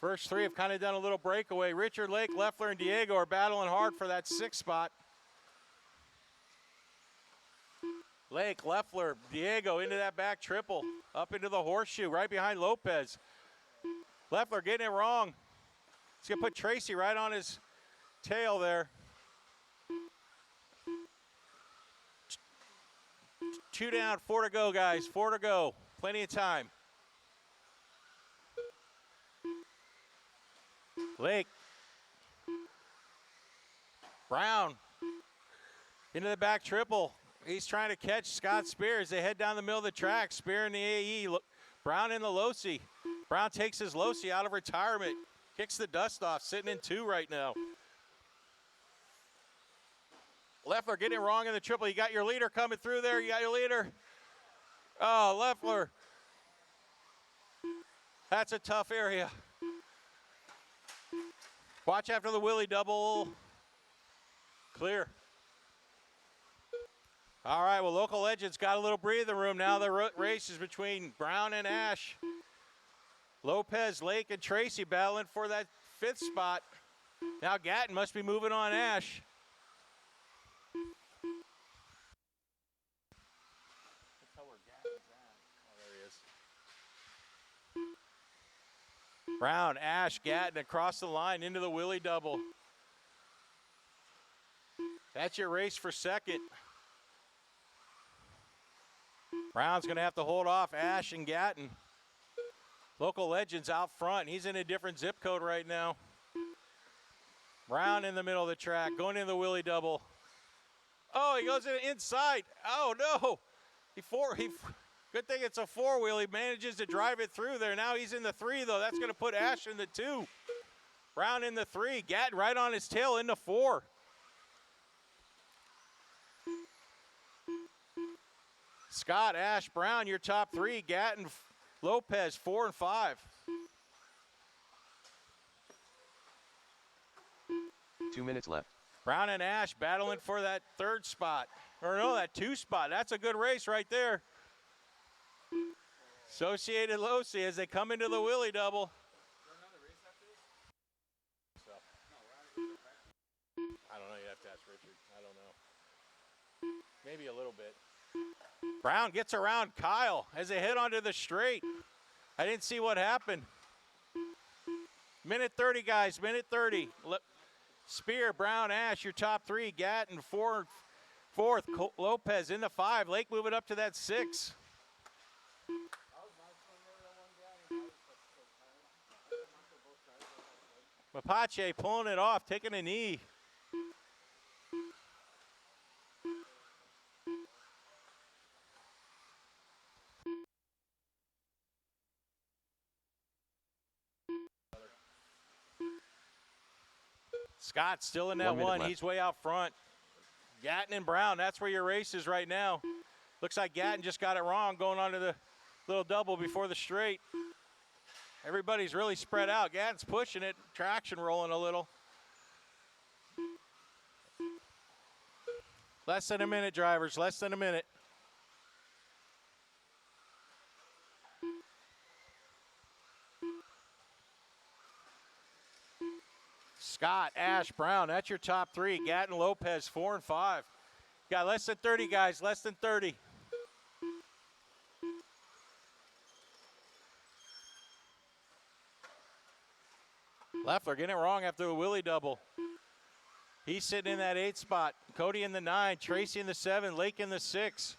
First 3 have kind of done a little breakaway. Richard, Lake, Leffler, and Diego are battling hard for that 6th spot. Lake, Leffler, Diego into that back triple. Up into the horseshoe, right behind Lopez. Leffler getting it wrong. He's going to put Tracy right on his tail there. 2 down, 4 to go, guys. 4 to go. Plenty of time. Lake. Brown. Into the back triple. He's trying to catch Scott Spears. They head down the middle of the track. Spear in the AE. Brown in the Losi. Brown takes his Losi out of retirement. Kicks the dust off. Sitting in 2 right now. Leffler getting it wrong in the triple. You got your leader coming through there. You got your leader. Oh, Leffler. That's a tough area. Watch after the Willie double. Clear. All right, well, Local Legends got a little breathing room now. The race is between Brown and Ash. Lopez, Lake, and Tracy battling for that 5th spot. Now Gatton must be moving on Ash. Brown, Ash, Gatton across the line into the Willie double. That's your race for 2nd. Brown's going to have to hold off Ash and Gatton. Local Legends out front. He's in a different zip code right now. Brown in the middle of the track, going into the Willie double. Oh, he goes inside. Oh, no. Good thing it's a 4-wheel. He manages to drive it through there. Now he's in the 3, though. That's going to put Ash in the 2. Brown in the 3. Gatton right on his tail in the 4. Scott, Ash, Brown, your top 3. Gatton, Lopez, 4 and 5. 2 minutes left. Brown and Ash battling for that 3rd spot. Or no, that 2 spot. That's a good race right there. Associated Losi as they come into the Willie double. I don't know. You have to ask Richard. I don't know. Maybe a little bit. Brown gets around Kyle as they head onto the straight. I didn't see what happened. Minute 30, guys. Minute 30. Spear, Brown, Ash, your top 3. Gatton, 4th. Lopez in the 5. Lake moving up to that 6. Mapache pulling it off, taking a knee. Scott still in that 1 minute 1. left. He's way out front. Gatton and Brown, that's where your race is right now. Looks like Gatton just got it wrong going on to the little double before the straight. Everybody's really spread out. Gatton's pushing it, traction rolling a little. Less than a minute, drivers, less than a minute. Scott, Ash, Brown, that's your top three. Gatton, Lopez, 4 and 5. Got less than 30, guys, less than 30. Leffler getting it wrong after the Willie double. He's sitting in that 8 spot. Cody in the 9, Tracy in the 7, Lake in the 6.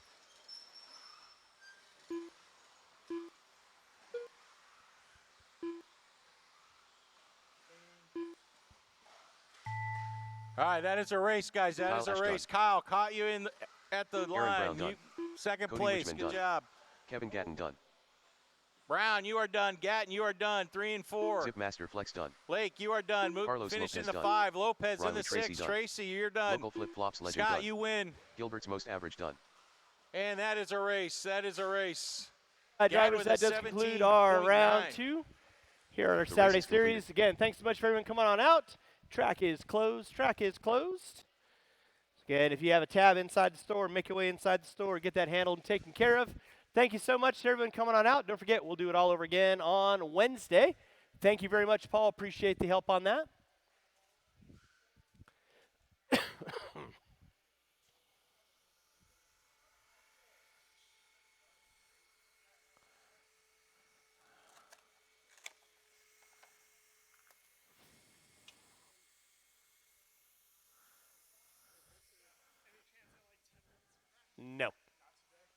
All right, that is a race, guys. That Kyle is a Ash race. done. Kyle caught you at the line. Brown done. Second Cody place. Richmond Good done. job. Kevin Gatton done. Brown, you are done. Gatton, you are done. 3 and 4. Zipmaster Flex done. Lake, you are done. Carlos Finish in Lopez the done. 5. Lopez in Riley the Tracy 6. done. Tracy, you're done. Local Flip Flops Legend Scott, done. you win. Gilbert's Most Average done. And that is a race. That is a race. All right, Gatton drivers, with that a does conclude our 17.9. round 2 here on our The Saturday race is completed. series. Again, thanks so much for everyone coming on out. Track is closed. Track is closed. Again, if you have a tab inside the store, make your way inside the store, get that handled and taken care of. Thank you so much to everyone coming on out. Don't forget, we'll do it all over again on Wednesday. Thank you very much, Paul. Appreciate the help on that. No,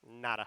nada.